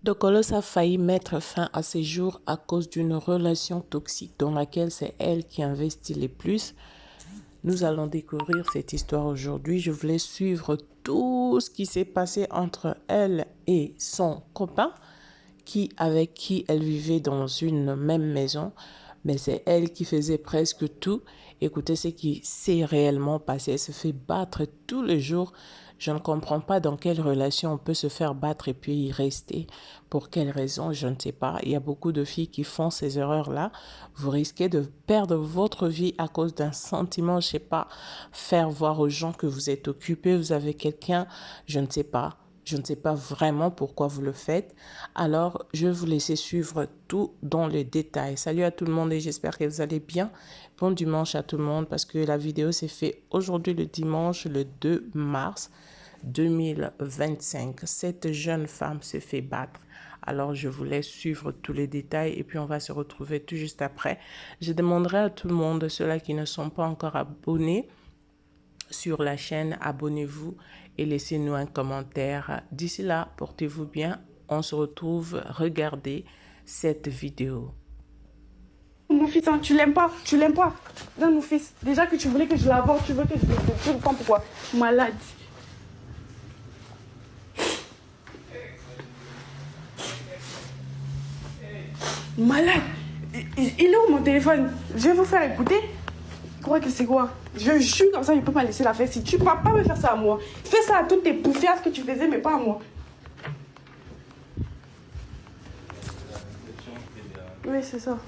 Dokolos a failli mettre fin à ses jours à cause d'une relation toxique dans laquelle c'est elle qui investit le plus. Nous allons découvrir cette histoire aujourd'hui. Je voulais suivre tout ce qui s'est passé entre elle et son copain, avec qui elle vivait dans une même maison. Mais c'est elle qui faisait presque tout. Écoutez ce qui s'est réellement passé. Elle se fait battre tous les jours. Je ne comprends pas dans quelle relation on peut se faire battre et puis y rester. Pour quelle raison, je ne sais pas. Il y a beaucoup de filles qui font ces erreurs-là. Vous risquez de perdre votre vie à cause d'un sentiment, je ne sais pas, faire voir aux gens que vous êtes occupé, vous avez quelqu'un, je ne sais pas. Je ne sais pas vraiment pourquoi vous le faites. Alors, je vais vous laisser suivre tout dans les détails. Salut à tout le monde et j'espère que vous allez bien. Bon dimanche à tout le monde parce que la vidéo s'est faite aujourd'hui le dimanche, le 2 mars 2025. Cette jeune femme se fait battre. Alors, je vous laisse suivre tous les détails et puis on va se retrouver tout juste après. Je demanderai à tout le monde, ceux-là qui ne sont pas encore abonnés, sur la chaîne, abonnez-vous et laissez-nous un commentaire. D'ici là, portez-vous bien. On se retrouve, regardez cette vidéo. Mon fils, hein, tu l'aimes pas, tu l'aimes pas. Non, mon fils, déjà que tu voulais que je l'avorte, tu veux que je comprends pourquoi. Malade. Malade. Il est où mon téléphone? Je vais vous faire écouter. Tu crois que c'est quoi? Je jure comme ça, il peut pas laisser la faire. Si tu vas pas me faire ça à moi, fais ça à toutes tes bouffiasses que tu faisais, mais pas à moi. Oui, c'est ça.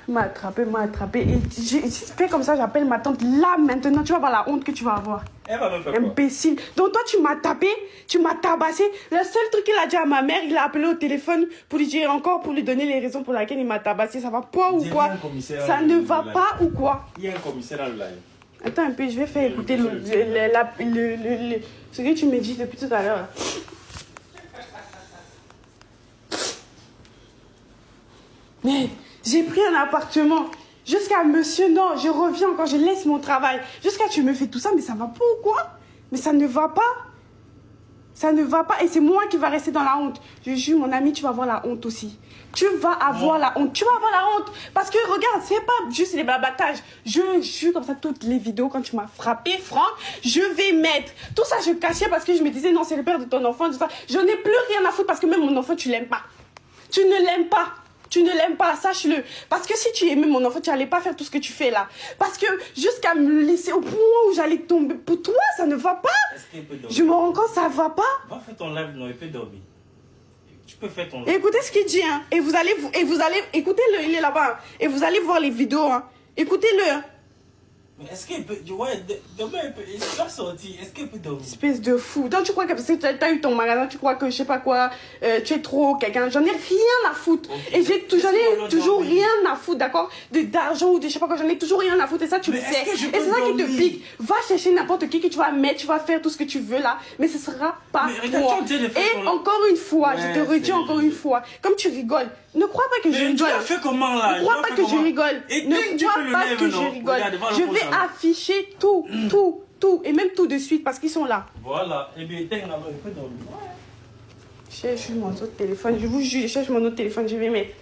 M'a attrapé. Et fais comme ça, j'appelle ma tante. Là, maintenant, tu vas voir la honte que tu vas avoir. Elle va me faire quoi? Imbécile. Donc, toi, tu m'as tapé, tu m'as tabassé. Le seul truc qu'il a dit à ma mère, il a appelé au téléphone pour lui dire encore, pour lui donner les raisons pour lesquelles il m'a tabassé. Ça va pas ou quoi? Ça ne va pas ou quoi? Il y a un commissaire dans le live. Attends un peu, je vais faire écouter ce que tu me dis depuis tout à l'heure. Mais j'ai pris un appartement. Jusqu'à monsieur, non, je reviens encore, je laisse mon travail. Jusqu'à tu me fais tout ça, mais ça va pas ou quoi? Mais ça ne va pas. Ça ne va pas et c'est moi qui va rester dans la honte. Je jure, mon ami, tu vas avoir la honte aussi. Tu vas avoir la honte. Tu vas avoir la honte. Parce que regarde, c'est pas juste les blabatages. Je jure comme ça, toutes les vidéos, quand tu m'as frappé, Franck, je vais mettre. Tout ça, je cachais parce que je me disais, non, c'est le père de ton enfant, tout ça. Je n'ai plus rien à foutre parce que même mon enfant, tu l'aimes pas. Tu ne l'aimes pas. Tu ne l'aimes pas, sache-le. Parce que si tu aimais mon enfant, tu n'allais pas faire tout ce que tu fais là. Parce que jusqu'à me laisser au point où j'allais tomber, pour toi, ça ne va pas. Je me rends compte, ça va pas. Va faire ton live, non, il peut dormir. Tu peux faire ton live. Écoutez ce qu'il dit, hein. Et vous allez, écoutez-le, il est là-bas. Et vous allez voir les vidéos, hein. Écoutez-le, hein. Mais est-ce qu'il peut. Ouais, demain, il va sortir. Est-ce qu'il peut dormir? Espèce de fou. Donc tu crois que parce que tu as eu ton magasin, tu crois que je sais pas quoi, tu es trop quelqu'un. J'en ai rien à foutre. Okay. Et j'en ai toujours rien à foutre, d'accord? D'argent ou de je sais pas quoi, j'en ai toujours rien à foutre. Et ça, tu le sais. Et c'est ça qui te pique. Va chercher n'importe qui que tu vas mettre, tu vas faire tout ce que tu veux là. Mais ce sera pas toi. Et encore une fois, je te redis encore une fois, comme tu rigoles, ne crois pas que je rigole. Tu as fait comment là? Ne crois pas que je rigole. Ne crois pas que je rigole. Je vais afficher tout. Et même tout de suite parce qu'ils sont là. Voilà. Et bien, il peut dormir. Cherche mon autre téléphone. Je vous jure, je cherche mon autre téléphone. Je vais mettre.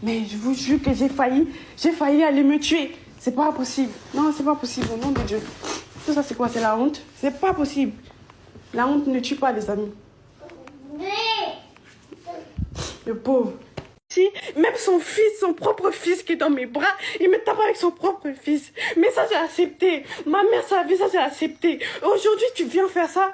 Mais je vous jure que j'ai failli aller me tuer. C'est pas possible. Non, c'est pas possible. Au nom de Dieu. Tout ça, c'est quoi? C'est la honte? C'est pas possible. La honte ne tue pas, les amis. Le pauvre. Si, même son fils, son propre fils qui est dans mes bras, il me tape avec son propre fils. Mais ça, j'ai accepté. Ma mère, ça ça, j'ai accepté. Aujourd'hui, tu viens faire ça?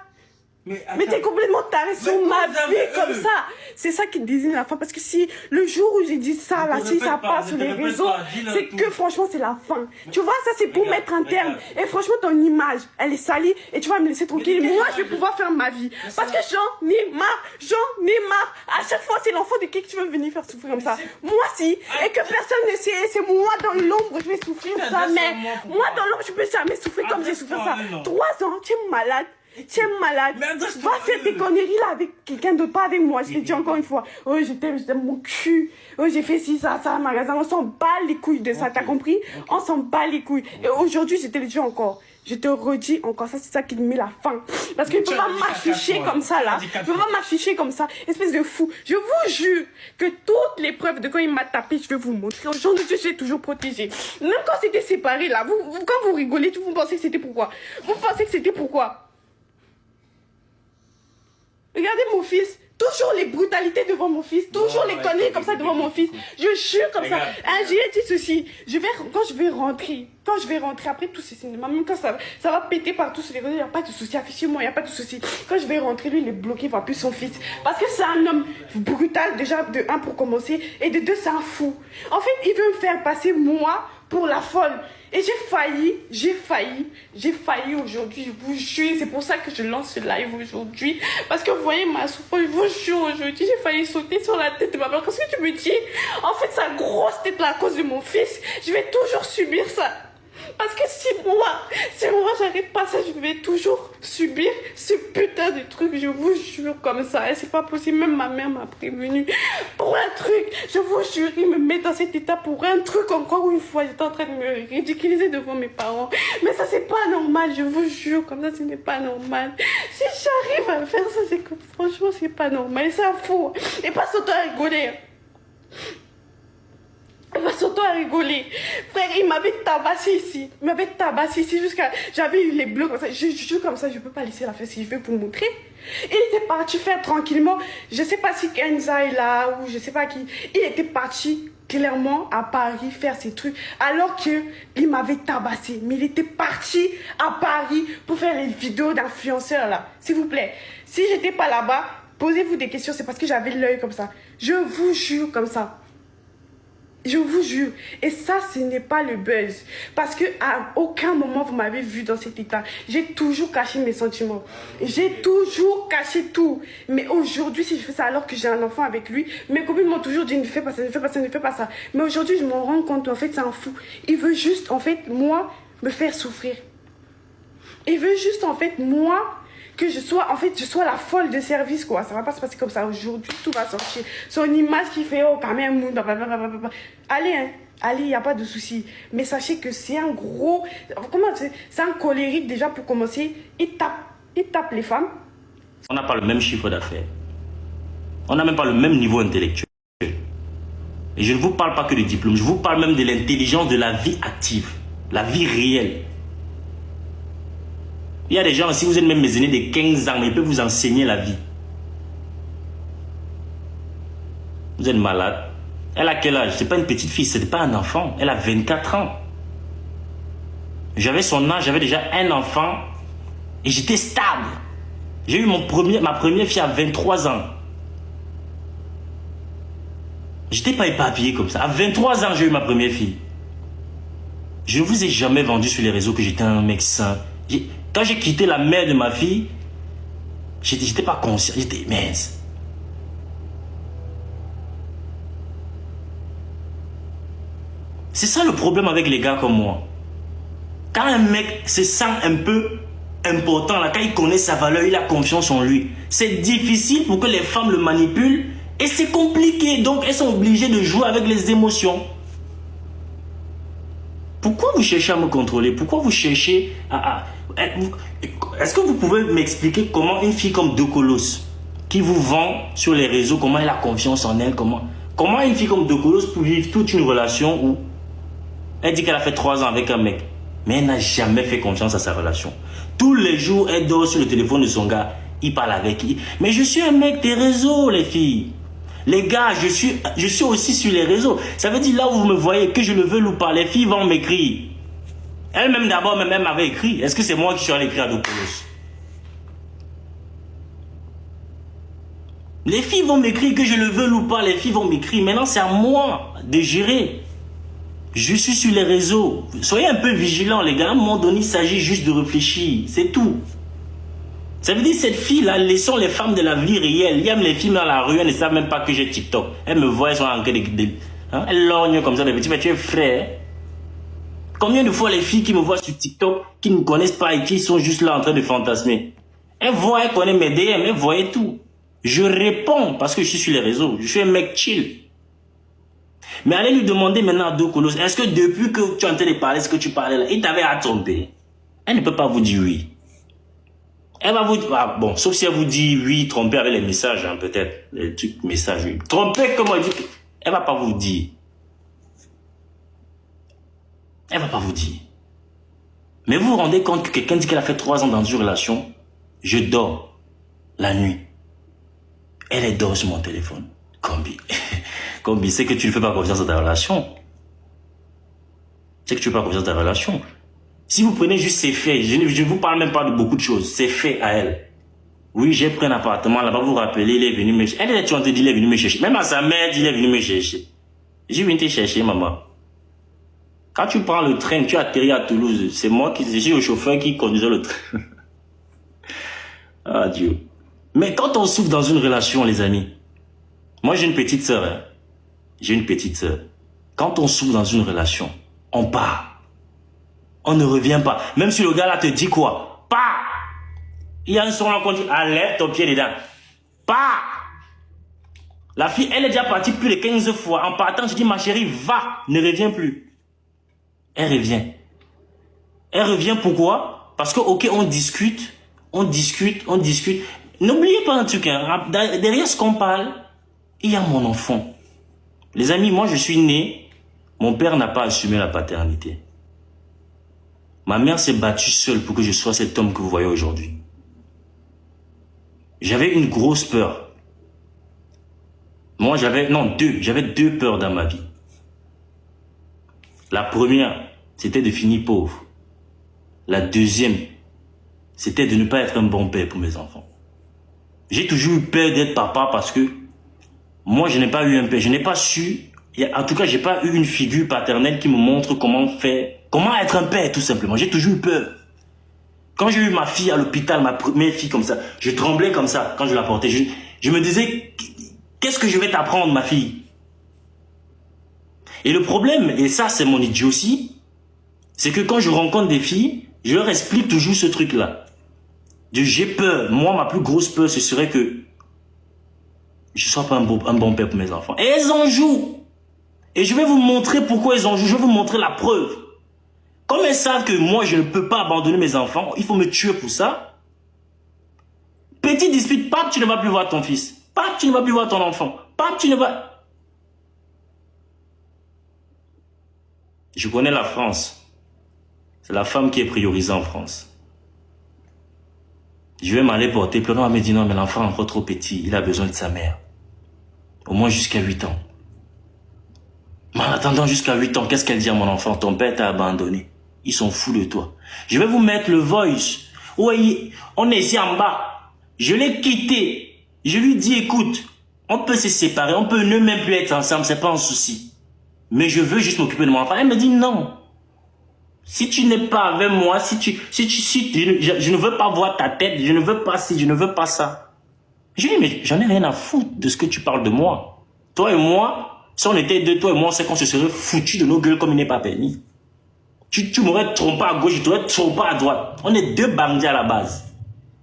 Mais t'es complètement taré sur ma vie comme ça. C'est ça qui désigne la fin. Parce que si le jour où j'ai dit ça, là, si ça passe sur les réseaux, c'est que franchement, c'est la fin. Tu vois, ça, c'est pour mettre un terme. Et franchement, ton image, elle est salie. Et tu vas me laisser tranquille. Moi, je vais pouvoir faire ma vie. Parce que j'en ai marre. À chaque fois, c'est l'enfant de qui que tu veux venir faire souffrir comme ça. Moi, si. Et que personne ne sait. C'est moi dans l'ombre, je vais souffrir jamais. Moi, dans l'ombre, je peux jamais souffrir comme j'ai souffert ça. 3 ans, tu es malade. Tu es malade. Va faire tes conneries là avec quelqu'un d'autre, pas avec moi. Je te dis encore une fois. Oh, je t'aime mon cul. Oh, j'ai fait ci, ça, un magasin. On s'en bat les couilles de ça, t'as compris? On s'en bat les couilles. Et aujourd'hui, je te le dis encore. Je te redis encore ça, c'est ça qui me met la faim. Parce que tu peux pas m'afficher comme ça, là. Tu peux pas m'afficher comme ça, espèce de fou. Je vous jure que toutes les preuves de quand il m'a tapé, je vais vous montrer. Aujourd'hui, je suis toujours protégée. Même quand c'était séparé, là, quand vous rigolez, vous pensez que c'était pourquoi? Vous pensez que c'était pourquoi? Regardez mon fils. Toujours les brutalités devant mon fils. Toujours les conneries comme ça devant mon fils. Je jure comme ça. J'ai dit ceci. Quand je vais rentrer, après tout ce cinéma, même quand ça va péter partout sur les réseaux, il n'y a pas de souci. Affichez-moi, il n'y a pas de souci. Quand je vais rentrer, lui, il est bloqué, il ne voit plus son fils. Parce que c'est un homme brutal, déjà, de un, pour commencer. Et de deux, c'est un fou. En fait, il veut me faire passer moi pour la folle. Et j'ai failli aujourd'hui, je vous jure. C'est pour ça que je lance ce live aujourd'hui. Parce que vous voyez ma souffrance, je vous jure, aujourd'hui, j'ai failli sauter sur la tête de ma mère. Qu'est-ce que tu me dis? En fait, sa grosse tête là, à cause de mon fils, je vais toujours subir ça. Parce que si moi j'arrête pas ça, je vais toujours subir ce putain de truc, je vous jure comme ça. Et c'est pas possible, même ma mère m'a prévenu. Pour un truc, je vous jure, il me met dans cet état pour un truc. Encore une fois, j'étais en train de me ridiculiser devant mes parents. Mais ça, c'est pas normal, je vous jure, comme ça, ce n'est pas normal. Si j'arrive à faire ça, c'est que franchement, c'est pas normal. Et c'est un fou. Et pas surtout à rigoler. Il va surtout à rigoler. Frère, il m'avait tabassé ici. Jusqu'à... J'avais eu les bleus comme ça. Je jure comme ça, je peux pas laisser la faire si je vais vous montrer. Il était parti faire tranquillement. Je sais pas si Kenza est là ou je sais pas qui. Il était parti clairement à Paris faire ses trucs. Alors qu'il m'avait tabassé. Mais il était parti à Paris pour faire les vidéos d'influenceurs là. S'il vous plaît. Si j'étais pas là-bas, posez-vous des questions. C'est parce que j'avais l'œil comme ça. Je vous jure comme ça. Je vous jure. Et ça, ce n'est pas le buzz. Parce que à aucun moment, vous m'avez vu dans cet état. J'ai toujours caché mes sentiments. J'ai toujours caché tout. Mais aujourd'hui, si je fais ça alors que j'ai un enfant avec lui, mes copines m'ont toujours dit ne fais pas ça, ne fais pas ça, ne fais pas ça. Mais aujourd'hui, je m'en rends compte. En fait, c'est un fou. Il veut juste, en fait, moi, me faire souffrir. Il veut juste, en fait, moi... que je sois la folle de service, quoi. Ça va pas se passer comme ça. Aujourd'hui, tout va sortir. Son image qui fait, oh, quand même, allez, hein. Allez, il n'y a pas de souci. Mais sachez que c'est un gros... C'est un colérique, déjà, pour commencer. Il tape les femmes. On n'a pas le même chiffre d'affaires. On n'a même pas le même niveau intellectuel. Et je ne vous parle pas que de diplôme. Je vous parle même de l'intelligence de la vie active. La vie réelle. Il y a des gens, si vous êtes même mes aînés de 15 ans, ils peuvent vous enseigner la vie. Vous êtes malade. Elle a quel âge? C'est pas une petite fille, ce n'est pas un enfant. Elle a 24 ans. J'avais son âge, j'avais déjà un enfant et j'étais stable. J'ai eu ma première fille à 23 ans. J'étais pas éparpillé comme ça. À 23 ans, j'ai eu ma première fille. Je ne vous ai jamais vendu sur les réseaux que j'étais un mec sain. Quand j'ai quitté la mère de ma fille, j'étais pas conscient, j'étais mince. C'est ça le problème avec les gars comme moi. Quand un mec se sent un peu important, là, quand il connaît sa valeur, il a confiance en lui, c'est difficile pour que les femmes le manipulent et c'est compliqué. Donc elles sont obligées de jouer avec les émotions. Pourquoi vous cherchez à me contrôler? Pourquoi vous cherchez à... Est-ce que vous pouvez m'expliquer comment une fille comme Dokolos, qui vous vend sur les réseaux, comment elle a confiance en elle, comment une fille comme Dokolos peut vivre toute une relation où elle dit qu'elle a fait 3 ans avec un mec, mais elle n'a jamais fait confiance à sa relation. Tous les jours, elle dort sur le téléphone de son gars, il parle avec qui. Mais je suis un mec des réseaux, les filles. Les gars, je suis aussi sur les réseaux. Ça veut dire là où vous me voyez, que je le veux ou pas, les filles vont m'écrire. Elle-même d'abord, elle m'avait écrit. Est-ce que c'est moi qui suis allé écrire à Dokolos? Les filles vont m'écrire, que je le veux ou pas, les filles vont m'écrire. Maintenant, c'est à moi de gérer. Je suis sur les réseaux. Soyez un peu vigilants, les gars. À un moment donné, il s'agit juste de réfléchir. C'est tout. Ça veut dire cette fille-là, laissons les femmes de la vie réelle. Il y a les filles dans la rue, elles ne savent même pas que j'ai TikTok. Elles me voient, elles sont en train de... Hein? Elles lorgnent comme ça, mais tu es frère. Combien de fois les filles qui me voient sur TikTok, qui ne me connaissent pas et qui sont juste là en train de fantasmer? Elles voient, elles connaissent mes DM, elles voient tout. Je réponds parce que je suis sur les réseaux. Je suis un mec chill. Mais allez lui demander maintenant à Dokolos, est-ce que depuis que tu es en train de parler ce que tu parlais là, il t'avait à tromper? Elle ne peut pas vous dire oui. Elle va vous dire, ah, bon, sauf si elle vous dit oui, trompez avec les messages, hein, peut-être, les trucs, messages, oui. Trompez, comment elle dit, elle va pas vous dire. Elle va pas vous dire. Mais vous vous rendez compte que quelqu'un dit qu'elle a fait 3 ans dans une relation, je dors la nuit. Elle dort sur mon téléphone. Combi. Combi, c'est que tu ne fais pas confiance à ta relation. C'est que tu ne fais pas confiance à ta relation. Si vous prenez juste ses faits, je ne vous parle même pas de beaucoup de choses, ses faits à elle. Oui, j'ai pris un appartement là-bas, vous vous rappelez, il est venu me chercher. Elle est en train de dire, il est venu me chercher. Même à sa mère, il est venu me chercher. J'ai venu te chercher, maman. Quand tu prends le train, tu atterris à Toulouse. C'est moi qui suis le chauffeur qui conduisait le train. Ah Dieu. Mais quand on souffre dans une relation, les amis, moi j'ai une petite sœur. Hein. J'ai une petite sœur. Quand on souffre dans une relation, on part. On ne revient pas. Même si le gars là te dit quoi, pas. Il y a un son là qu'on dit, lève ton pied dedans. Pas. La fille, elle est déjà partie plus de 15 fois. En partant, je dis, ma chérie, va, ne reviens plus. Elle revient. Elle revient pourquoi? Parce que, ok, on discute. N'oubliez pas un truc, hein, derrière ce qu'on parle, il y a mon enfant. Les amis, moi je suis né, mon père n'a pas assumé la paternité. Ma mère s'est battue seule pour que je sois cet homme que vous voyez aujourd'hui. J'avais une grosse peur. Moi j'avais deux peurs dans ma vie. La première, c'était de finir pauvre. La deuxième, c'était de ne pas être un bon père pour mes enfants. J'ai toujours eu peur d'être papa parce que moi, je n'ai pas eu un père. Je n'ai pas su, en tout cas, j'ai pas eu une figure paternelle qui me montre comment être un père, tout simplement. J'ai toujours eu peur. Quand j'ai eu ma fille à l'hôpital, ma première fille comme ça, je tremblais comme ça quand je la portais. Je me disais, qu'est-ce que je vais t'apprendre, ma fille? Et le problème, et ça, c'est mon idiotie, c'est que quand je rencontre des filles, je leur explique toujours ce truc-là. J'ai peur. Moi, ma plus grosse peur, ce serait que je ne sois pas un bon père pour mes enfants. Et elles en jouent. Et je vais vous montrer pourquoi elles en jouent. Je vais vous montrer la preuve. Comme elles savent que moi, je ne peux pas abandonner mes enfants, il faut me tuer pour ça. Petite dispute, pape, tu ne vas plus voir ton fils. Pape, tu ne vas plus voir ton enfant. Pape, tu ne vas... Je connais la France. C'est la femme qui est priorisée en France. Je vais m'aller porter plainte. On me dit non, mais l'enfant est encore trop petit. Il a besoin de sa mère. Au moins jusqu'à 8 ans. Mais en attendant jusqu'à 8 ans, qu'est-ce qu'elle dit à mon enfant? Ton père t'a abandonné. Ils sont fous de toi. Je vais vous mettre le voice. Oui, on est ici en bas. Je l'ai quitté. Je lui dis, écoute, on peut se séparer. On peut ne même plus être ensemble. C'est pas un souci. Mais je veux juste m'occuper de mon enfant. Elle me dit non. Si tu n'es pas avec moi, je ne veux pas voir ta tête, je ne veux pas ci, je ne veux pas ça. Je lui dis, mais j'en ai rien à foutre de ce que tu parles de moi. Toi et moi, si on était deux, toi et moi, c'est qu'on se serait foutu de nos gueules comme il n'est pas permis. Tu m'aurais trompé à gauche, je t'aurais trompé à droite. On est deux bandits à la base.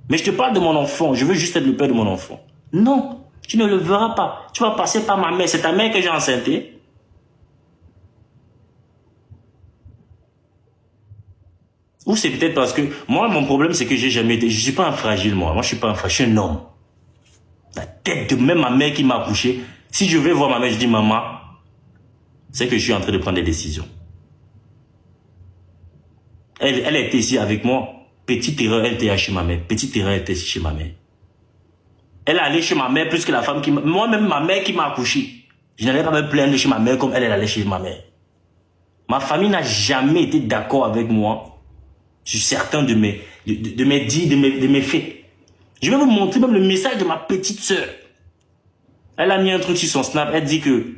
Mais je te parle de mon enfant, je veux juste être le père de mon enfant. Non, tu ne le verras pas. Tu vas passer par ma mère, c'est ta mère que j'ai enceintée. Ou c'est peut-être parce que, moi, mon problème, c'est que j'ai jamais été, je suis pas un fragile, moi. Moi, je suis pas un fragile, je suis un homme. La tête de même ma mère qui m'a accouché. Si je vais voir ma mère, je dis, maman, c'est que je suis en train de prendre des décisions. Elle était ici avec moi. Petite erreur, elle était chez ma mère. Petite erreur, elle était chez ma mère. Elle est allée chez ma mère plus que la femme qui m'a, moi-même, ma mère qui m'a accouché. Je n'allais pas me plaindre chez ma mère comme elle allait chez ma mère. Ma famille n'a jamais été d'accord avec moi sur certains de mes dits, de mes faits. Je vais vous montrer même le message de ma petite sœur. Elle a mis un truc sur son snap. Elle dit que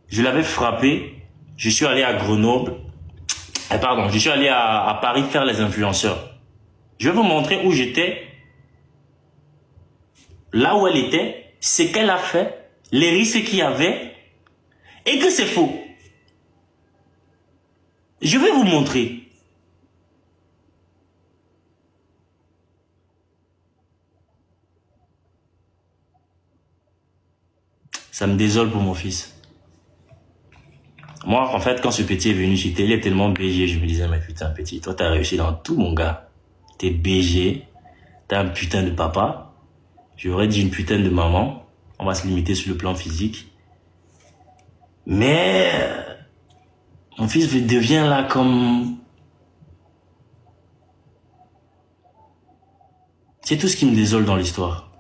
je l'avais frappé. Je suis allé à Grenoble. Pardon, je suis allé à Paris faire les influenceurs. Je vais vous montrer où j'étais. Là où elle était. Ce qu'elle a fait. Les risques qu'il y avait. Et que c'est faux. Je vais vous montrer. Ça me désole pour mon fils. Moi, en fait, quand ce petit est venu, il est tellement BG, je me disais, mais putain, petit, toi, t'as réussi dans tout, mon gars. T'es BG, t'as un putain de papa. J'aurais dit une putain de maman. On va se limiter sur le plan physique. Mais mon fils devient là comme... C'est tout ce qui me désole dans l'histoire.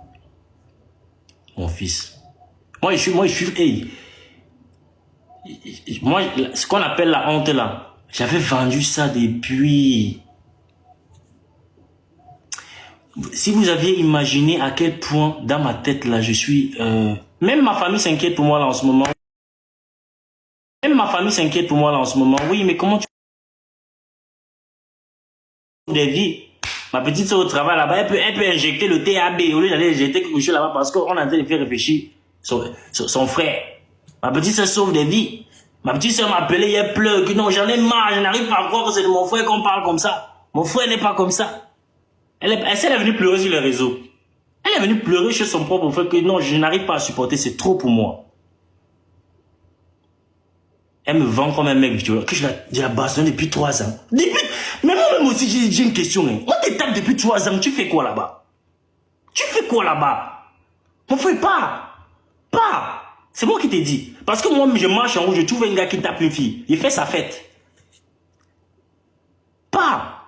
Mon fils. Moi, hey, moi, ce qu'on appelle la honte là, j'avais vendu ça depuis... Si vous aviez imaginé à quel point dans ma tête là, je suis... Même ma famille s'inquiète pour moi là en ce moment. Même ma famille s'inquiète pour moi là en ce moment. Oui, mais comment tu... Des vies. Ma petite soeur au travail là-bas, elle peut injecter le TAB au lieu d'aller injecter quelque chose là-bas parce qu'on est en train de faire réfléchir son frère. Ma petite soeur sauve des vies. Ma petite soeur m'a appelé, elle pleure, que non, j'en ai marre, je n'arrive pas à croire que c'est de mon frère qu'on parle comme ça. Mon frère n'est pas comme ça. Elle est venue pleurer sur les réseaux. Elle est venue pleurer chez son propre frère que non, je n'arrive pas à supporter, c'est trop pour moi. Elle me vend comme un mec violent, que je la bastonne depuis 3 ans. Mais moi-même aussi, j'ai une question. Hein. On t'étape depuis 3 ans, tu fais quoi là-bas? Tu fais quoi là-bas? Mon frère, pas. C'est moi qui t'ai dit. Parce que moi, je marche en haut, je trouve un gars qui tape une fille. Il fait sa fête. Pas.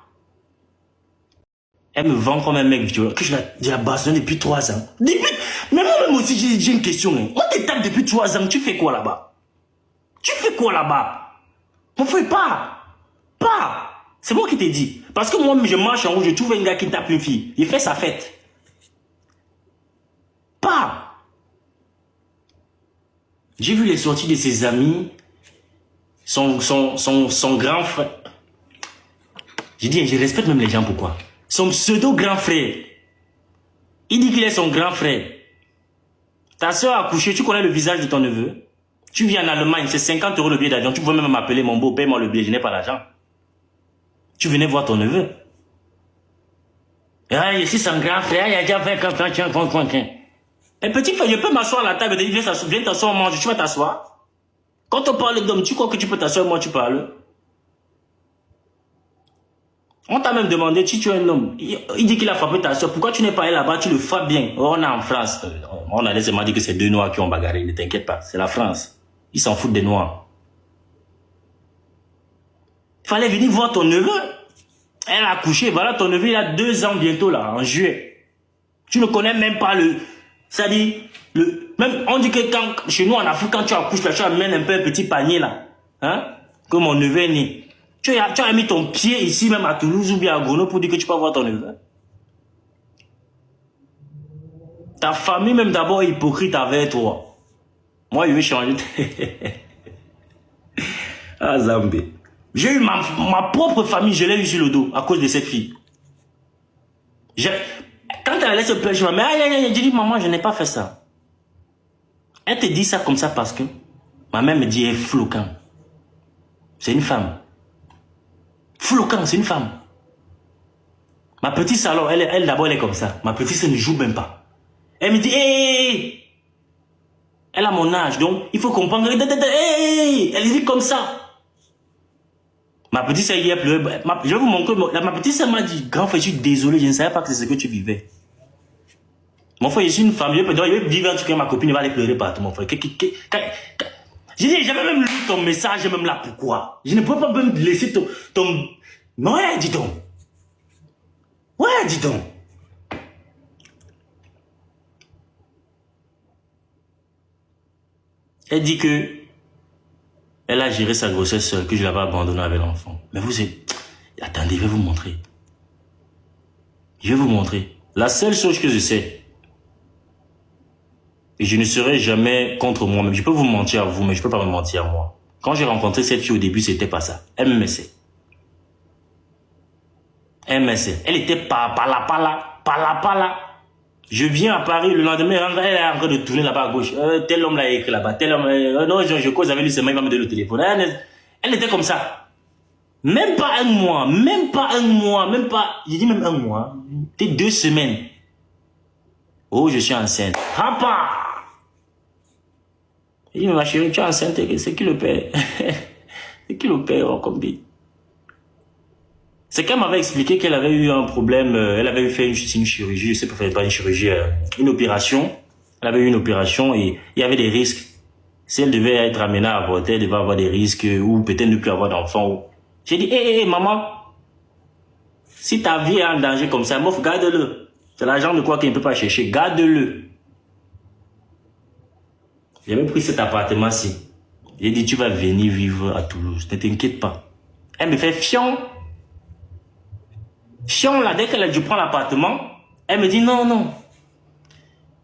Elle me vend comme un mec violent, que je la bastonne depuis 3 ans. Mais moi-même aussi, j'ai une question. Hein. On t'étape depuis 3 ans, tu fais quoi là-bas? Tu fais quoi là-bas? Mon frère, pas. C'est moi qui t'ai dit. Parce que moi, je marche en haut, je trouve un gars qui tape une fille. Il fait sa fête. Pas. J'ai vu les sorties de ses amis. Son grand frère. J'ai dit, je respecte même les gens, pourquoi? Son pseudo grand frère. Il dit qu'il est son grand frère. Ta soeur a accouché, tu connais le visage de ton neveu? Tu viens en Allemagne, c'est 50 € le billet d'avion. Tu pouvais même m'appeler mon beau, paye-moi le billet, je n'ai pas l'argent. Tu venais voir ton neveu. Ah, je suis son grand frère, il a déjà 20 ans. Et petit frère, je peux m'asseoir à la table et dire, viens t'asseoir, mange, tu vas t'asseoir. Quand on parle d'homme, tu crois que tu peux t'asseoir, moi tu parles. On t'a même demandé si tu es un homme. Il dit qu'il a frappé ta soeur. Pourquoi tu n'es pas allé là-bas, tu le frappes bien. On est en France. On a laissé dit que c'est 2 Noirs qui ont bagarré. Ne t'inquiète pas, c'est la France. Ils s'en foutent des Noirs. Il fallait venir voir ton neveu. Elle a accouché. Voilà, ton neveu, il a 2 ans bientôt, là, en juillet. Tu ne connais même pas le... C'est-à-dire, même, on dit que quand, chez nous, en Afrique, quand tu accouches, là, tu amènes un peu un petit panier, là. Hein? Que mon neveu est né. Tu as mis ton pied ici, même à Toulouse ou bien à Grenoble, pour dire que tu peux voir ton neveu. Ta famille, même d'abord, est hypocrite avec toi. Moi, je vais changer. Ah, Zambé. J'ai eu ma propre famille, je l'ai eu sur le dos à cause de cette fille. Quand elle allait se plaindre, je me dis, maman, je n'ai pas fait ça. Elle te dit ça comme ça parce que ma mère me dit, elle est floquant. C'est une femme. Floquant, c'est une femme. Ma petite sœur, alors, elle d'abord, elle est comme ça. Ma petite sœur ne joue même pas. Elle me dit, hé, elle a mon âge, donc il faut comprendre. Elle dit comme ça. Ma petite sœur hier pleuré. Je vais vous montrer. Ma petite sœur m'a dit, grand frère, je suis désolé, je ne savais pas que c'est ce que tu vivais. Mon frère, je suis une femme, je vais vivre un truc avec ma copine, elle va aller pleurer partout, mon frère. J'ai dit, j'avais même lu ton message, même là, pourquoi? Je ne peux pas même laisser ton... Ouais, dis donc. Ouais, dis donc. Elle dit que elle a géré sa grossesse seule, que je l'avais abandonnée avec l'enfant. Mais vous êtes... Attendez, je vais vous montrer. Je vais vous montrer. La seule chose que je sais, et je ne serai jamais contre moi-même. Je peux vous mentir à vous, mais je ne peux pas me mentir à moi. Quand j'ai rencontré cette fille au début, c'était pas ça. Elle me laissait. Elle était par là. Je viens à Paris, le lendemain, elle est en train de tourner là-bas à gauche. Tel homme l'a écrit là-bas. Tel homme, non, je cause avec lui, c'est moi, il va me donner le téléphone. Elle était comme ça. Même pas un mois. J'ai dit même un mois. Peut-être 2 semaines. Oh, je suis enceinte. Papa! Il dit, mais ma chérie, tu es enceinte, c'est qui le père? C'est qui le père, Combi? C'est qu'elle m'avait expliqué qu'elle avait eu un problème, elle avait fait une chirurgie, je sais pas une chirurgie, une opération. Elle avait eu une opération et il y avait des risques. Si elle devait être amenée à avorter, elle devait avoir des risques ou peut-être ne plus avoir d'enfant. J'ai dit, hé, maman, si ta vie est en danger comme ça, meuf, garde-le. C'est l'argent de quoi qu'il ne peut pas chercher, garde-le. J'avais pris cet appartement-ci. J'ai dit, tu vas venir vivre à Toulouse, ne t'inquiète pas. Elle me fait fion. Fion là, dès qu'elle a dû prendre l'appartement, elle me dit non.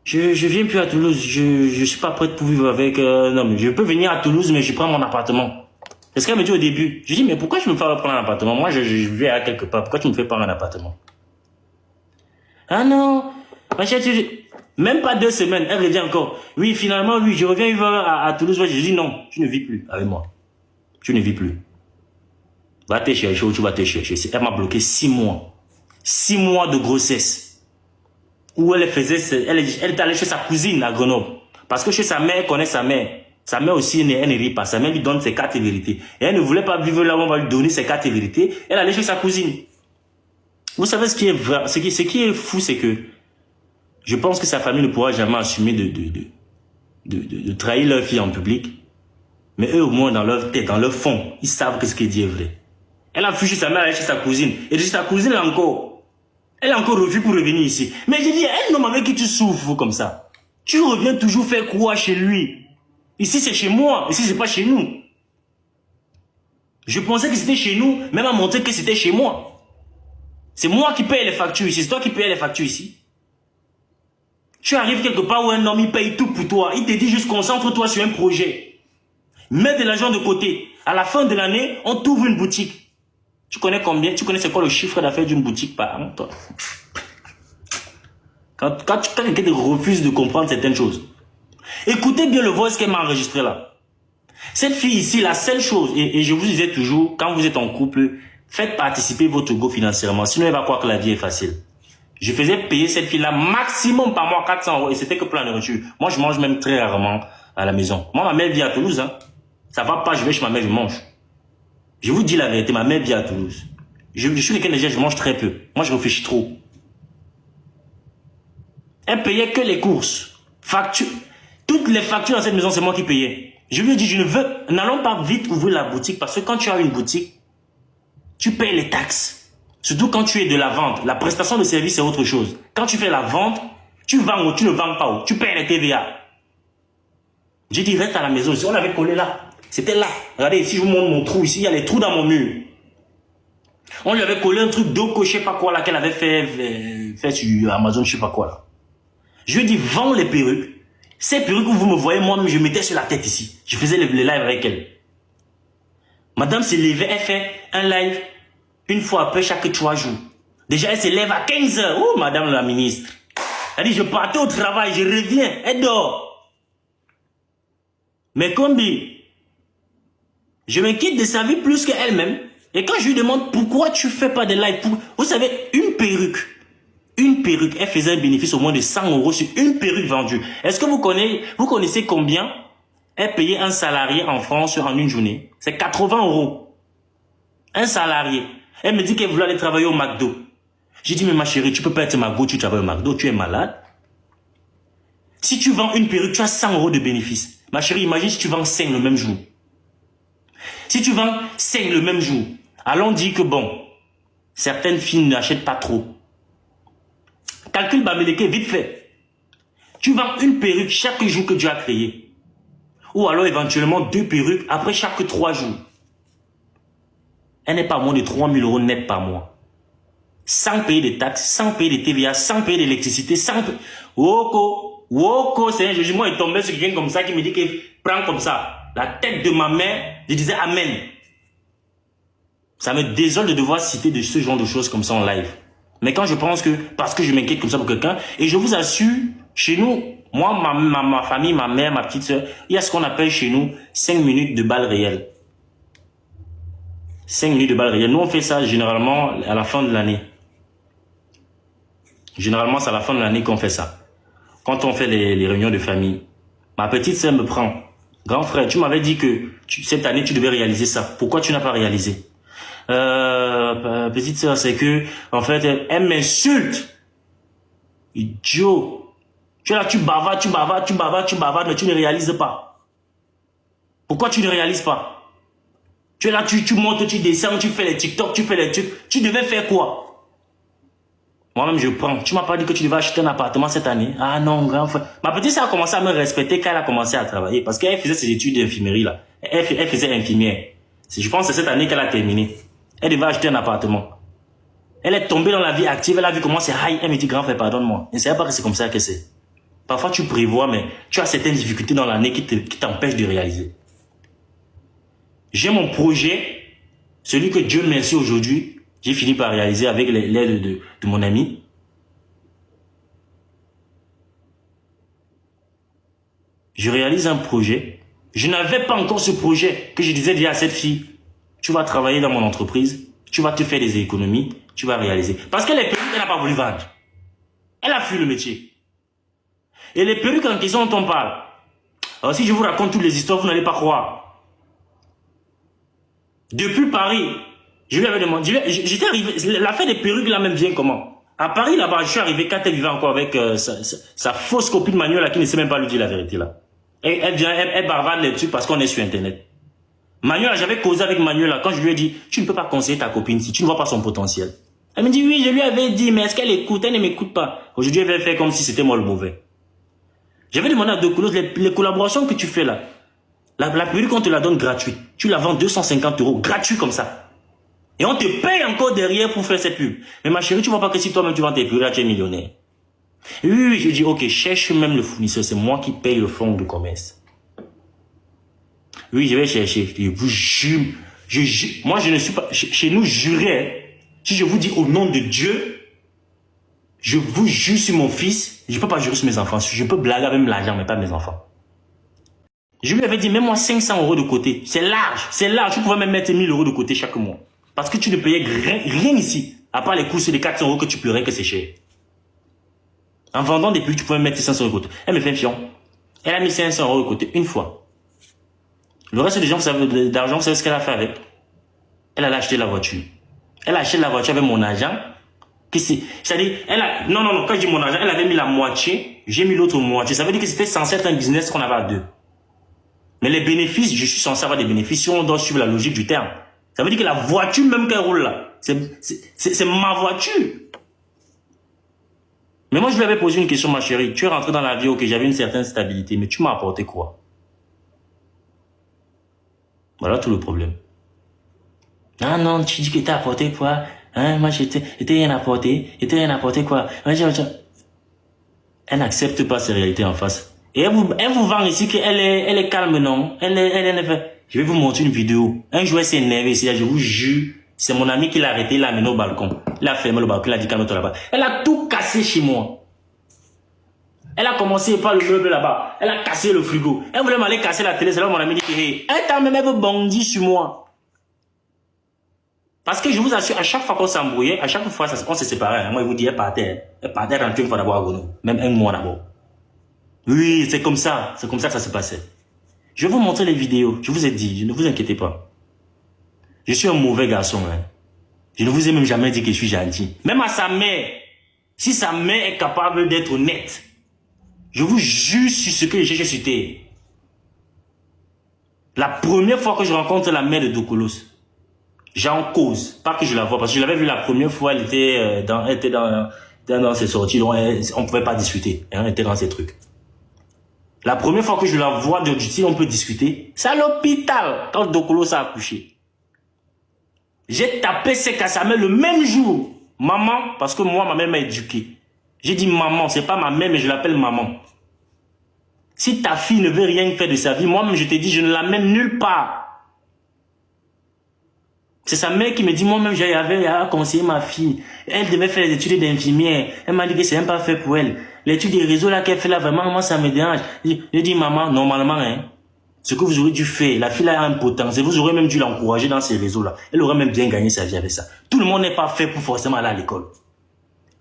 Je viens plus à Toulouse, je suis pas prête pour vivre avec... non, mais je peux venir à Toulouse, mais je prends mon appartement. C'est ce qu'elle me dit au début. Je dis, mais pourquoi je me fais prendre un appartement? Moi, je vais à quelque part. Pourquoi tu me fais prendre un appartement? Ah non, ma chère, même pas 2 semaines, elle revient encore. Oui, finalement, oui, je reviens vivre à Toulouse. Je dis non, tu ne vis plus avec moi. Tu ne vis plus. Va te chercher où tu vas te chercher. Elle m'a bloqué 6 mois. 6 mois de grossesse. Où elle est allée chez sa cousine à Grenoble. Parce que chez sa mère, elle connaît sa mère. Sa mère aussi, elle ne rit pas. Sa mère lui donne ses 4 vérités. Et elle ne voulait pas vivre là où on va lui donner ses 4 vérités. Elle allait chez sa cousine. Vous savez ce qui est vrai, ce qui est fou, c'est que je pense que sa famille ne pourra jamais assumer de trahir leur fille en public. Mais eux, au moins, dans leur tête, dans leur fond, ils savent que ce qu'elle dit est vrai. Elle a fui chez sa mère, elle est chez sa cousine. Et chez sa cousine, elle a encore refusé pour revenir ici. Mais j'ai dit, un homme avec qui tu souffres comme ça, tu reviens toujours faire quoi chez lui? Ici, c'est chez moi. Ici, c'est pas chez nous. Je pensais que c'était chez nous, même à montrer que c'était chez moi. C'est moi qui paye les factures ici. C'est toi qui paye les factures ici. Tu arrives quelque part où un homme, il paye tout pour toi. Il te dit juste concentre-toi sur un projet. Mets de l'argent de côté. À la fin de l'année, on t'ouvre une boutique. Tu connais combien? Tu connais c'est quoi le chiffre d'affaires d'une boutique par an, toi? Quand quelqu'un te refuse de comprendre certaines choses. Écoutez bien le voice qu'elle m'a enregistré là. Cette fille ici, la seule chose, et je vous disais toujours, quand vous êtes en couple, faites participer votre ego financièrement. Sinon, elle va croire que la vie est facile. Je faisais payer cette fille-là maximum par mois 400 € et c'était que pour la nourriture. Moi, je mange même très rarement à la maison. Moi, ma mère vit à Toulouse. Hein. Ça va pas, je vais chez ma mère, je mange. Je vous dis la vérité, ma mère vit à Toulouse. Je suis quelqu'un déjà, je mange très peu. Moi, je réfléchis trop. Elle payait que les courses. Facture. Toutes les factures dans cette maison, c'est moi qui payais. Je lui ai dit, n'allons pas vite ouvrir la boutique parce que quand tu as une boutique, tu payes les taxes. Surtout quand tu es de la vente. La prestation de service, c'est autre chose. Quand tu fais la vente, tu vends ou tu ne vends pas où. Tu payes les TVA. J'ai dit, reste à la maison. On avait collé là. C'était là. Regardez, ici, je vous montre mon trou. Ici, il y a les trous dans mon mur. On lui avait collé un truc d'eau, je sais pas quoi, là, qu'elle avait fait sur Amazon, je sais pas quoi, là. Je lui ai dit, vends les perruques. Ces perruques que vous me voyez, moi, je mettais sur la tête ici. Je faisais les lives avec elle. Madame s'est levée, elle fait un live une fois après chaque 3 jours. Déjà, elle se lève à 15 h. Oh, madame la ministre. Elle dit, je partais au travail, je reviens, elle dort. Mais Combi, je m'inquiète de sa vie plus qu'elle-même. Et quand je lui demande pourquoi tu fais pas de live, vous savez, une perruque, elle faisait un bénéfice au moins de 100 € sur une perruque vendue. Est-ce que vous connaissez combien elle payait un salarié en France en une journée? C'est 80 €. Un salarié. Elle me dit qu'elle voulait aller travailler au McDo. J'ai dit, mais ma chérie, tu peux pas être McDo, tu travailles au McDo, tu es malade. Si tu vends une perruque, tu as 100 € de bénéfice. Ma chérie, imagine si tu vends 5 le même jour. Si tu vends 5 le même jour, allons dire que bon, certaines filles n'achètent pas trop. Calcul Bamileke, vite fait. Tu vends une perruque chaque jour que tu as créé. Ou alors éventuellement 2 perruques après chaque 3 jours. Elle n'est pas moins de 3 000 € net par mois. Sans payer de taxes, sans payer de TVA, sans payer d'électricité, sans payer... Woko, c'est un jugement, il tombait sur quelqu'un comme ça qui me dit qu'il prend comme ça la tête de ma mère. Je disais Amen. Ça me désole de devoir citer de ce genre de choses comme ça en live. Mais quand je pense que, parce que je m'inquiète comme ça pour quelqu'un, et je vous assure, chez nous, moi, ma famille, ma mère, ma petite soeur, il y a ce qu'on appelle chez nous 5 minutes de balles réelles. 5 minutes de balles réelles. Nous, on fait ça généralement à la fin de l'année. Généralement, c'est à la fin de l'année qu'on fait ça. Quand on fait les réunions de famille, ma petite soeur me prend. Grand frère, tu m'avais dit que cette année, tu devais réaliser ça. Pourquoi tu n'as pas réalisé? Petite sœur, c'est que, en fait, elle m'insulte. Idiot. Tu es là, tu bavardes, mais tu ne réalises pas. Pourquoi tu ne réalises pas? Tu es là, tu montes, tu descends, tu fais les TikTok, tu fais les trucs. Tu devais faire quoi? Moi-même, je prends. Tu m'as pas dit que tu devais acheter un appartement cette année? Ah non, grand frère. Ma petite sœur a commencé à me respecter quand elle a commencé à travailler. Parce qu'elle faisait ses études d'infirmerie, là. Elle faisait infirmière. Je pense que c'est cette année qu'elle a terminé. Elle devait acheter un appartement. Elle est tombée dans la vie active. Elle a vu comment c'est high. Elle me dit, grand frère, pardonne-moi. Je ne savais pas que c'est comme ça que c'est. Parfois, tu prévois, mais tu as certaines difficultés dans l'année qui t'empêchent de réaliser. J'ai mon projet, celui que Dieu merci aujourd'hui. J'ai fini par réaliser avec l'aide de mon ami. Je réalise un projet. Je n'avais pas encore ce projet que je disais déjà à cette fille. Tu vas travailler dans mon entreprise. Tu vas te faire des économies. Tu vas réaliser. Parce que les perruques, elle n'a pas voulu vendre. Elle a fui le métier. Et les perruques en question dont on parle. Alors si je vous raconte toutes les histoires, vous n'allez pas croire. Depuis Paris, je lui avais demandé, j'étais arrivé, l'affaire des perruques là même vient comment? À Paris là-bas, je suis arrivé quand elle vivait encore avec sa fausse copine Manuela qui ne sait même pas lui dire la vérité là. Et elle vient, elle bavarde les trucs parce qu'on est sur internet. Manuela, j'avais causé avec Manuela quand je lui ai dit, tu ne peux pas conseiller ta copine si tu ne vois pas son potentiel. Elle me dit, oui, je lui avais dit, mais est-ce qu'elle écoute? Elle ne m'écoute pas. Aujourd'hui, elle va faire comme si c'était moi le mauvais. J'avais demandé à Doculos, les collaborations que tu fais là, la perruque, on te la donne gratuite. Tu la vends 250 €, gratuit comme ça. Et on te paye encore derrière pour faire cette pub. Mais ma chérie, tu vois pas que si toi-même tu vends tes perruques là, tu es millionnaire. Oui, je dis, ok, cherche même le fournisseur, c'est moi qui paye le fonds de commerce. Oui, je vais chercher. Je vous jure, moi je ne suis pas, chez nous, juré, si je vous dis au nom de Dieu, je vous jure sur mon fils, je ne peux pas jurer sur mes enfants, je peux blaguer avec l'argent, mais pas mes enfants. Je lui avais dit, mets-moi 500 € de côté. C'est large, tu pouvais même mettre 1000 € de côté chaque mois. Parce que tu ne payais rien ici, à part les coûts sur les 400 € que tu pleurais que c'est cher. En vendant des pulls, tu pouvais mettre 500 € de côté. Elle me fait un fion. Elle a mis 500 € de côté une fois. Le reste des gens, d'argent, vous savez ce qu'elle a fait avec? Elle a acheté la voiture. Elle a acheté la voiture avec mon argent. C'est-à-dire, non, quand je dis mon argent, elle avait mis la moitié, j'ai mis l'autre moitié. Ça veut dire que c'était censé être un business qu'on avait à deux. Mais les bénéfices, je suis censé avoir des bénéfices si on doit suivre la logique du terme. Ça veut dire que la voiture même qu'elle roule là, c'est ma voiture. Mais moi, je lui avais posé une question, ma chérie. Tu es rentré dans la vie, ok, j'avais une certaine stabilité, mais tu m'as apporté quoi? Voilà tout le problème. Ah non, tu dis que t'as apporté quoi? Hein, moi, j'étais rien apporté. Quoi? Elle n'accepte pas ces réalités en face. Et elle vous vend ici qu'elle est calme, non? Je vais vous montrer une vidéo. Un jour, elle s'est énervée ici, je vous jure. C'est mon ami qui l'a arrêté, il l'a amené au balcon. Il a fermé le balcon, il a dit calme-toi là-bas. Elle a tout cassé chez moi. Elle a commencé par le meuble là-bas. Elle a cassé le frigo. Elle voulait m'aller casser la télé. C'est là où mon ami dit que hey, elle veut bondir sur moi. Parce que je vous assure, à chaque fois qu'on s'embrouillait, à chaque fois on se séparait. Moi, je vous dis, elle partait rentrer une fois d'abord à Gono. Même un mois d'abord. Oui, c'est comme ça. C'est comme ça que ça se passait. Je vais vous montrer les vidéos. Je vous ai dit, ne vous inquiétez pas. Je suis un mauvais garçon. Hein. Je ne vous ai même jamais dit que je suis gentil. Même à sa mère, si sa mère est capable d'être honnête, je vous jure sur ce que j'ai cité. La première fois que je rencontre la mère de Doculos, j'en cause. Pas que je la vois, parce que je l'avais vue la première fois, elle était dans ses sorties, donc on ne pouvait pas discuter. Elle était dans ses trucs. La première fois que je la vois du style, on peut discuter, c'est à l'hôpital, quand Doculos a accouché. J'ai tapé sec à sa mère le même jour. Maman, parce que moi, ma mère m'a éduqué. J'ai dit maman, c'est pas ma mère, mais je l'appelle maman. Si ta fille ne veut rien faire de sa vie, moi-même, je te dis, je ne l'amène nulle part. C'est sa mère qui me dit, moi-même, j'avais conseillé ma fille. Elle devait faire les études d'infirmière. Elle m'a dit que c'est même pas fait pour elle. L'étude des réseaux là qu'elle fait là, vraiment, moi, ça me dérange. Je dis, maman, normalement, hein, ce que vous aurez dû faire, la fille a un potentiel, vous aurez même dû l'encourager dans ces réseaux-là. Elle aurait même bien gagné sa vie avec ça. Tout le monde n'est pas fait pour forcément aller à l'école.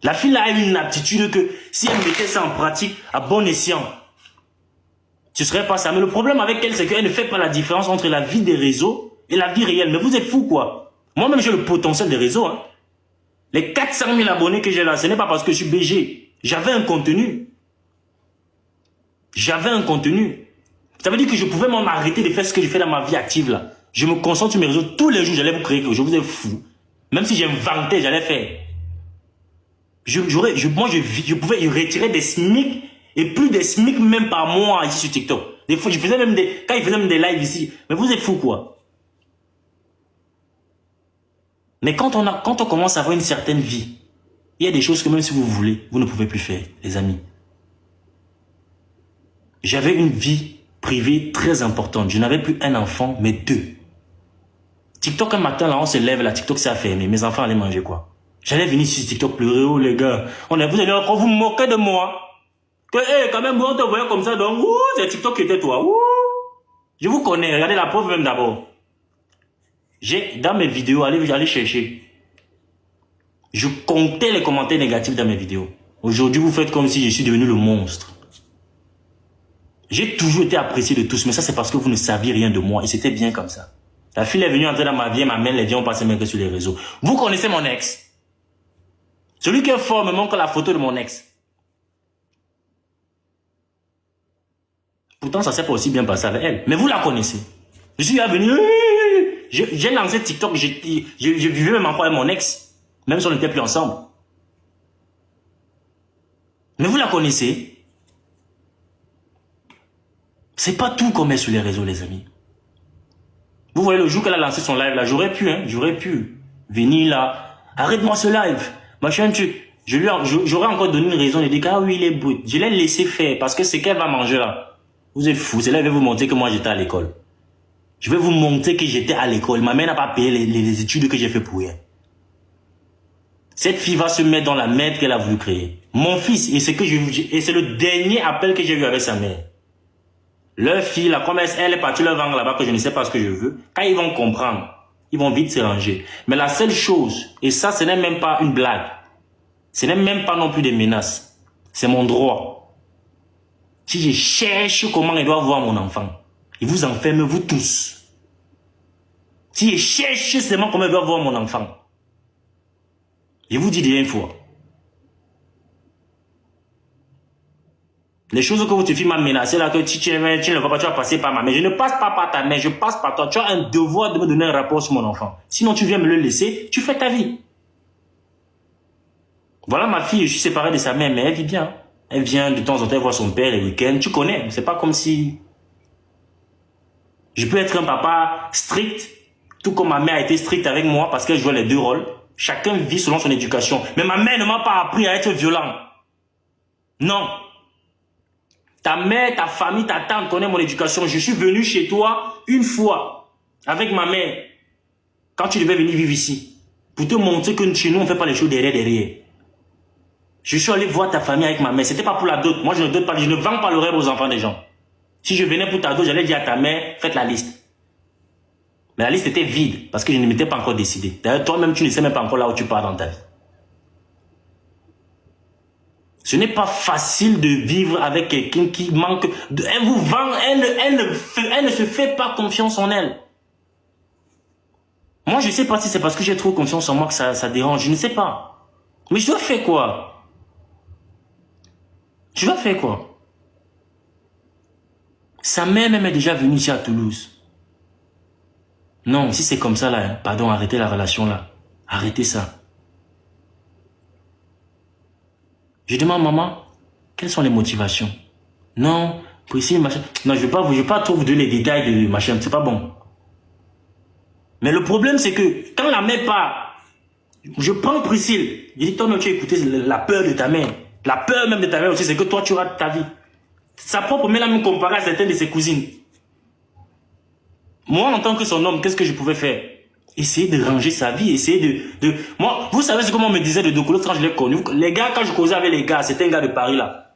La fille a une aptitude que, si elle mettait ça en pratique, à bon escient, Ce serait pas ça. Mais le problème avec elle, c'est qu'elle ne fait pas la différence entre la vie des réseaux et la vie réelle. Mais vous êtes fous, quoi. Moi-même, j'ai le potentiel des réseaux. Hein. Les 400 000 abonnés que j'ai là, ce n'est pas parce que je suis BG. J'avais un contenu. J'avais un contenu. Ça veut dire que je pouvais même arrêter de faire ce que je fais dans ma vie active, là. Je me concentre sur mes réseaux. Tous les jours, j'allais vous créer quelque chose. Vous êtes fous. Même si j'inventais, j'allais faire. Moi, je pouvais retirer des SMIC et plus des SMIC même par mois ici sur TikTok. Des fois, je faisais même quand ils faisaient même des lives ici. Mais vous êtes fous, quoi. Mais quand on commence à avoir une certaine vie, il y a des choses que même si vous voulez, vous ne pouvez plus faire, les amis. J'avais une vie privée très importante. Je n'avais plus un enfant, mais 2. TikTok, un matin, là, on se lève, là, TikTok s'est fermé. Mes enfants allaient manger quoi? J'allais venir sur TikTok pleurer, oh les gars. Vous allez encore vous moquer de moi. Que, quand même, on te voyait comme ça, donc, c'est TikTok qui était toi. Je vous connais, regardez la preuve même d'abord. Dans mes vidéos, allez chercher. Je comptais les commentaires négatifs dans mes vidéos. Aujourd'hui, vous faites comme si je suis devenu le monstre. J'ai toujours été apprécié de tous, mais ça, c'est parce que vous ne saviez rien de moi. Et c'était bien comme ça. La fille est venue entrer dans ma vie, ma mère, les viens, on passait même que sur les réseaux. Vous connaissez mon ex. Celui qui est fort me montre la photo de mon ex. Pourtant, ça s'est pas aussi bien passé avec elle. Mais vous la connaissez. Je suis venu, j'ai lancé TikTok, je vivais même encore avec mon ex. Même si on n'était plus ensemble. Mais vous la connaissez. C'est pas tout qu'on met sur les réseaux, les amis. Vous voyez, le jour qu'elle a lancé son live, là, j'aurais pu venir là. Arrête-moi ce live. Machin, j'aurais encore donné une raison de dire ah oui, il est brut. Je l'ai laissé faire parce que c'est qu'elle va manger là. Vous êtes fous. C'est là que je vais vous montrer que moi j'étais à l'école. Je vais vous montrer que j'étais à l'école. Ma mère n'a pas payé les études que j'ai fait pour elle. Cette fille va se mettre dans la merde qu'elle a voulu créer. Mon fils, et c'est le dernier appel que j'ai eu avec sa mère. Leur fille, la promesse, elle est partie leur vendre là-bas que je ne sais pas ce que je veux. Quand ils vont comprendre, ils vont vite se ranger. Mais la seule chose, et ça, ce n'est même pas une blague. Ce n'est même pas non plus des menaces. C'est mon droit. Si je cherche comment il doit voir mon enfant, il vous enferme vous tous. Si je cherche seulement comment il doit voir mon enfant, je vous dis déjà une fois. Les choses que votre fille m'a menacé là, que tu ne vas pas, tu vas passer par ma mère. Je ne passe pas par ta mère, je passe par toi. Tu as un devoir de me donner un rapport sur mon enfant. Sinon, tu viens me le laisser, tu fais ta vie. Voilà ma fille, je suis séparé de sa mère, mais elle vit bien. Elle vient de temps en temps voir son père les week-ends. Tu connais, c'est pas comme si... Je peux être un papa strict, tout comme ma mère a été stricte avec moi parce qu'elle jouait les 2 rôles. Chacun vit selon son éducation. Mais ma mère ne m'a pas appris à être violent. Non. Ta mère, ta famille, ta tante connaît mon éducation. Je suis venu chez toi une fois avec ma mère quand tu devais venir vivre ici pour te montrer que chez nous on ne fait pas les choses derrière. Je suis allé voir ta famille avec ma mère. C'était pas pour la dot. Moi je ne dote pas, je ne vends pas le rêve aux enfants des gens. Si je venais pour ta dot, j'allais dire à ta mère, faites la liste. Mais la liste était vide parce que je ne m'étais pas encore décidé. D'ailleurs toi-même tu ne sais même pas encore là où tu pars dans ta vie. Ce n'est pas facile de vivre avec quelqu'un qui manque de... Elle vous vend, elle ne se fait pas confiance en elle. Moi, je ne sais pas si c'est parce que j'ai trop confiance en moi que ça dérange. Je ne sais pas. Mais je dois faire quoi? Je dois faire quoi? Sa mère même est déjà venue ici à Toulouse. Non, si c'est comme ça là, hein, pardon, arrêtez la relation là. Arrêtez ça. Je demande, maman, quelles sont les motivations? Non, Priscille, machin. Non, je ne vais pas trop vous donner les détails de machin, c'est pas bon. Mais le problème, c'est que quand la mère part, je prends Priscille. Je dis, toi, non, tu as écouté la peur de ta mère. La peur même de ta mère aussi, c'est que toi, tu rates ta vie. Sa propre mère l'a même comparé à certaines de ses cousines. Moi, en tant que son homme, qu'est-ce que je pouvais faire? Essayer de ranger sa vie, essayer de... Moi, vous savez ce que moi on me disait de Dokolos quand je l'ai connu. Les gars, quand je causais avec les gars, c'était un gars de Paris là.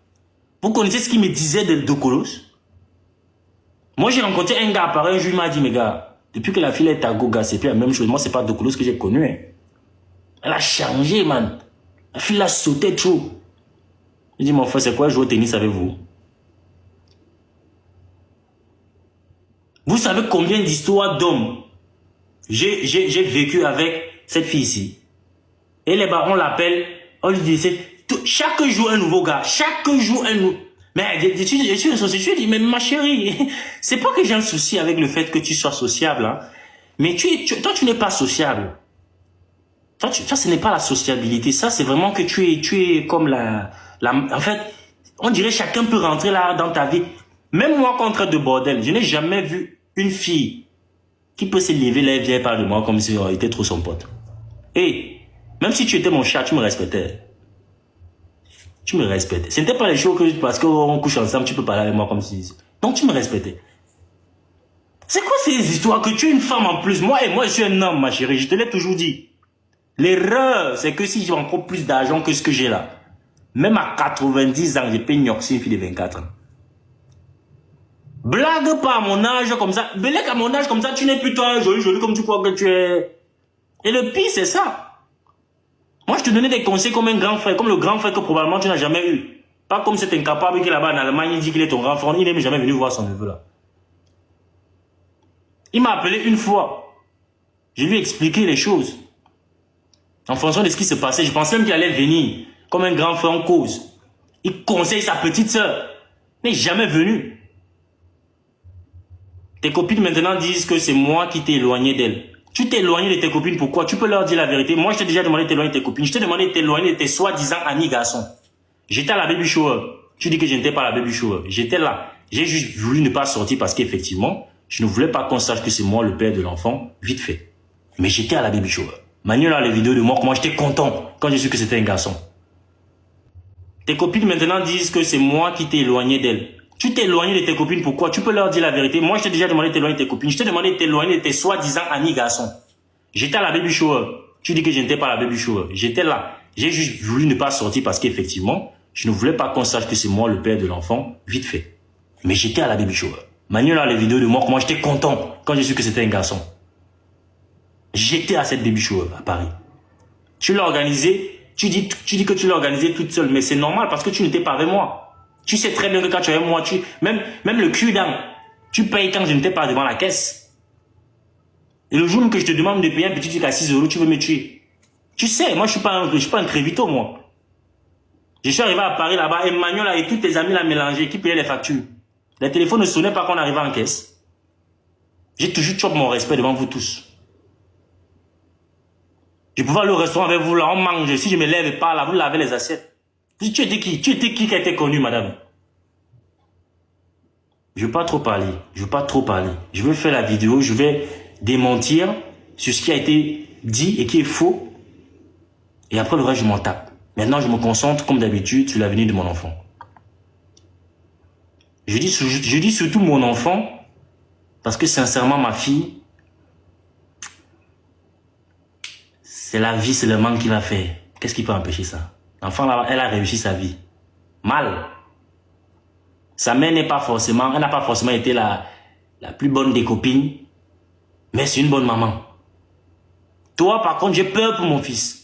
Vous connaissez ce qu'il me disait de Dokolos? Moi, j'ai rencontré un gars à Paris, un jour, il m'a dit, mes gars, depuis que la fille est à Goga, c'est plus la même chose. Moi, c'est pas Dokolos que j'ai connu. Hein. Elle a changé, man. La fille a sauté trop. Il dit, mon frère, c'est quoi jouer au tennis avec vous? Vous savez combien d'histoires d'hommes j'ai vécu avec cette fille ici. Et les barons l'appellent, on lui dit, chaque jour un nouveau gars, chaque jour un nouveau... Mais je suis une société, je dis, mais ma chérie, c'est pas que j'ai un souci avec le fait que tu sois sociable, hein. Mais toi, tu n'es pas sociable. Toi, ce n'est pas la sociabilité. Ça, c'est vraiment que tu es comme en fait, on dirait chacun peut rentrer là dans ta vie. Même moi, contre de bordel, je n'ai jamais vu une fille qui peut se lever là et vient parler de moi comme si on était trop son pote. Et même si tu étais mon chat, tu me respectais. Tu me respectais. Ce n'était pas les choses que parce qu'on couche ensemble, tu peux parler avec moi comme si... Donc tu me respectais. C'est quoi ces histoires que tu es une femme en plus? Moi, je suis un homme, ma chérie. Je te l'ai toujours dit. L'erreur, c'est que si j'ai encore plus d'argent que ce que j'ai là, même à 90 ans, j'ai payé une fille de 24 ans. Blague pas à mon âge comme ça. Blague à mon âge comme ça, tu n'es plus toi joli comme tu crois que tu es. Et le pire, c'est ça. Moi, je te donnais des conseils comme un grand frère, comme le grand frère que probablement tu n'as jamais eu. Pas comme cet incapable qui est là-bas en Allemagne, il dit qu'il est ton grand frère. Il n'est jamais venu voir son neveu là. Il m'a appelé une fois. Je lui ai expliqué les choses. En fonction de ce qui se passait, je pensais même qu'il allait venir. Comme un grand frère en cause. Il conseille sa petite sœur. Il n'est jamais venu. Tes copines maintenant disent que c'est moi qui t'ai éloigné d'elles. Tu t'es éloigné de tes copines, pourquoi? Tu peux leur dire la vérité. Moi, je t'ai déjà demandé de t'éloigner de tes copines. Je t'ai demandé de t'éloigner de tes soi-disant amis garçons. J'étais à la baby shower. Tu dis que je n'étais pas à la baby shower. J'étais là. J'ai juste voulu ne pas sortir parce qu'effectivement, je ne voulais pas qu'on sache que c'est moi le père de l'enfant, vite fait. Mais j'étais à la baby shower. Maintenant, là, les vidéos de moi, comment j'étais content quand j'ai su que c'était un garçon. Tes copines maintenant disent que c'est moi qui t'ai éloigné d'elles. Tu t'es éloigné de tes copines, pourquoi? Tu peux leur dire la vérité. Moi, je t'ai déjà demandé de t'éloigner de tes copines. Je t'ai demandé de t'éloigner de tes soi-disant amis garçons. J'étais à la baby shower. Tu dis que je n'étais pas à la baby shower. J'étais là. J'ai juste voulu ne pas sortir parce qu'effectivement, je ne voulais pas qu'on sache que c'est moi le père de l'enfant, vite fait. Mais j'étais à la baby shower. Maintenant, là, les vidéos de moi, comment j'étais content quand j'ai su que c'était un garçon. J'étais à cette baby shower à Paris. Tu l'as organisé, tu dis que tu l'as organisé toute seule, mais c'est normal parce que tu n'étais pas avec moi. Tu sais très bien que quand tu es avec moi, même le cul d'âme, tu payes quand je n'étais pas devant la caisse. Et le jour que je te demande de payer un petit truc à 6 €, tu veux me tuer. Tu sais, moi je suis pas un crévito, moi. Je suis arrivé à Paris là-bas, Emmanuel et tous tes amis là mélangés qui payaient les factures. Les téléphones ne sonnaient pas quand on arrivait en caisse. J'ai toujours chopé mon respect devant vous tous. Je pouvais aller au restaurant avec vous là, on mange. Si je me lève pas là, vous lavez les assiettes. Tu étais qui? Tu étais qui a été connu, madame? Je veux pas trop parler. Je veux pas trop parler. Je veux faire la vidéo. Je vais démentir sur ce qui a été dit et qui est faux. Et après le reste, je m'en tape. Maintenant, je me concentre, comme d'habitude, sur l'avenir de mon enfant. Je dis surtout mon enfant, parce que sincèrement, ma fille, c'est la vie, c'est le manque qui va faire. Qu'est-ce qui peut empêcher ça? L'enfant, elle a réussi sa vie. Mal. Sa mère elle n'a pas forcément été la plus bonne des copines, mais c'est une bonne maman. Toi, par contre, j'ai peur pour mon fils.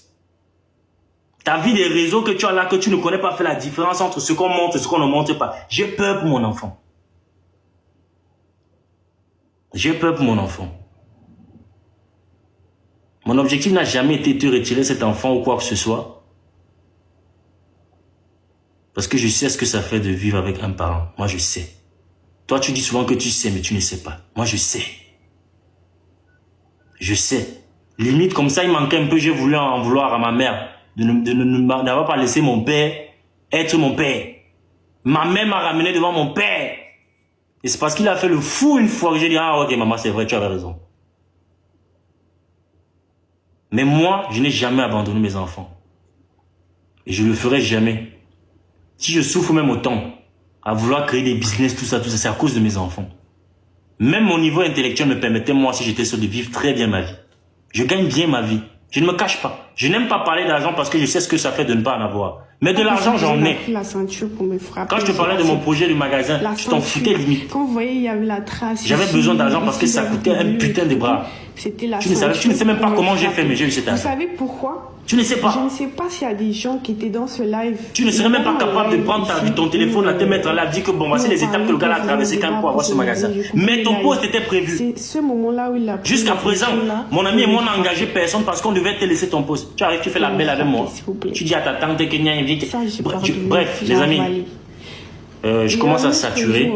Ta vie des réseaux que tu as là, que tu ne connais pas, fait la différence entre ce qu'on montre et ce qu'on ne montre pas. J'ai peur pour mon enfant. J'ai peur pour mon enfant. Mon objectif n'a jamais été de te retirer cet enfant ou quoi que ce soit. Parce que je sais ce que ça fait de vivre avec un parent. Moi, je sais. Toi, tu dis souvent que tu sais, mais tu ne sais pas. Moi, je sais. Je sais. Limite, comme ça, il manquait un peu, j'ai voulu en vouloir à ma mère. De n'avoir pas laissé mon père être mon père. Ma mère m'a ramené devant mon père. Et c'est parce qu'il a fait le fou une fois que j'ai dit, ah ok, maman, c'est vrai, tu avais raison. Mais moi, je n'ai jamais abandonné mes enfants. Et je ne le ferai jamais. Si je souffre même autant à vouloir créer des business, tout ça, c'est à cause de mes enfants. Même mon niveau intellectuel me permettait, moi, si j'étais seul, de vivre très bien ma vie. Je gagne bien ma vie. Je ne me cache pas. Je n'aime pas parler d'argent parce que je sais ce que ça fait de ne pas en avoir. Mais de l'argent, j'en ai. La ceinture pour me frapper. Quand je te parlais de mon projet du magasin, tu t'en foutais limite. Quand vous voyez, il y avait la trace. J'avais besoin d'argent parce que ça coûtait un putain de bras. C'était la Tu ne sais même pas comment j'ai fait, mais j'ai eu cet argent. Vous savez pourquoi? Tu ne sais Je pas. ne sais pas s'il y a des gens qui étaient dans ce live. Tu ne serais même pas capable de prendre ton téléphone, là, te mettre là, dire que bon, voici les étapes que le gars a traversées quand même pour avoir ce magasin. Mais ton poste était prévu. C'est ce moment-là où il a pris Jusqu'à la présent, décision là. mon ami et moi, on n'a engagé personne parce qu'on devait te laisser ton poste. Tu arrives, tu fais la belle avec moi. S'il vous plaît. Tu dis à ta tante que Ça, j'ai Bref, les amis, je commence à saturer.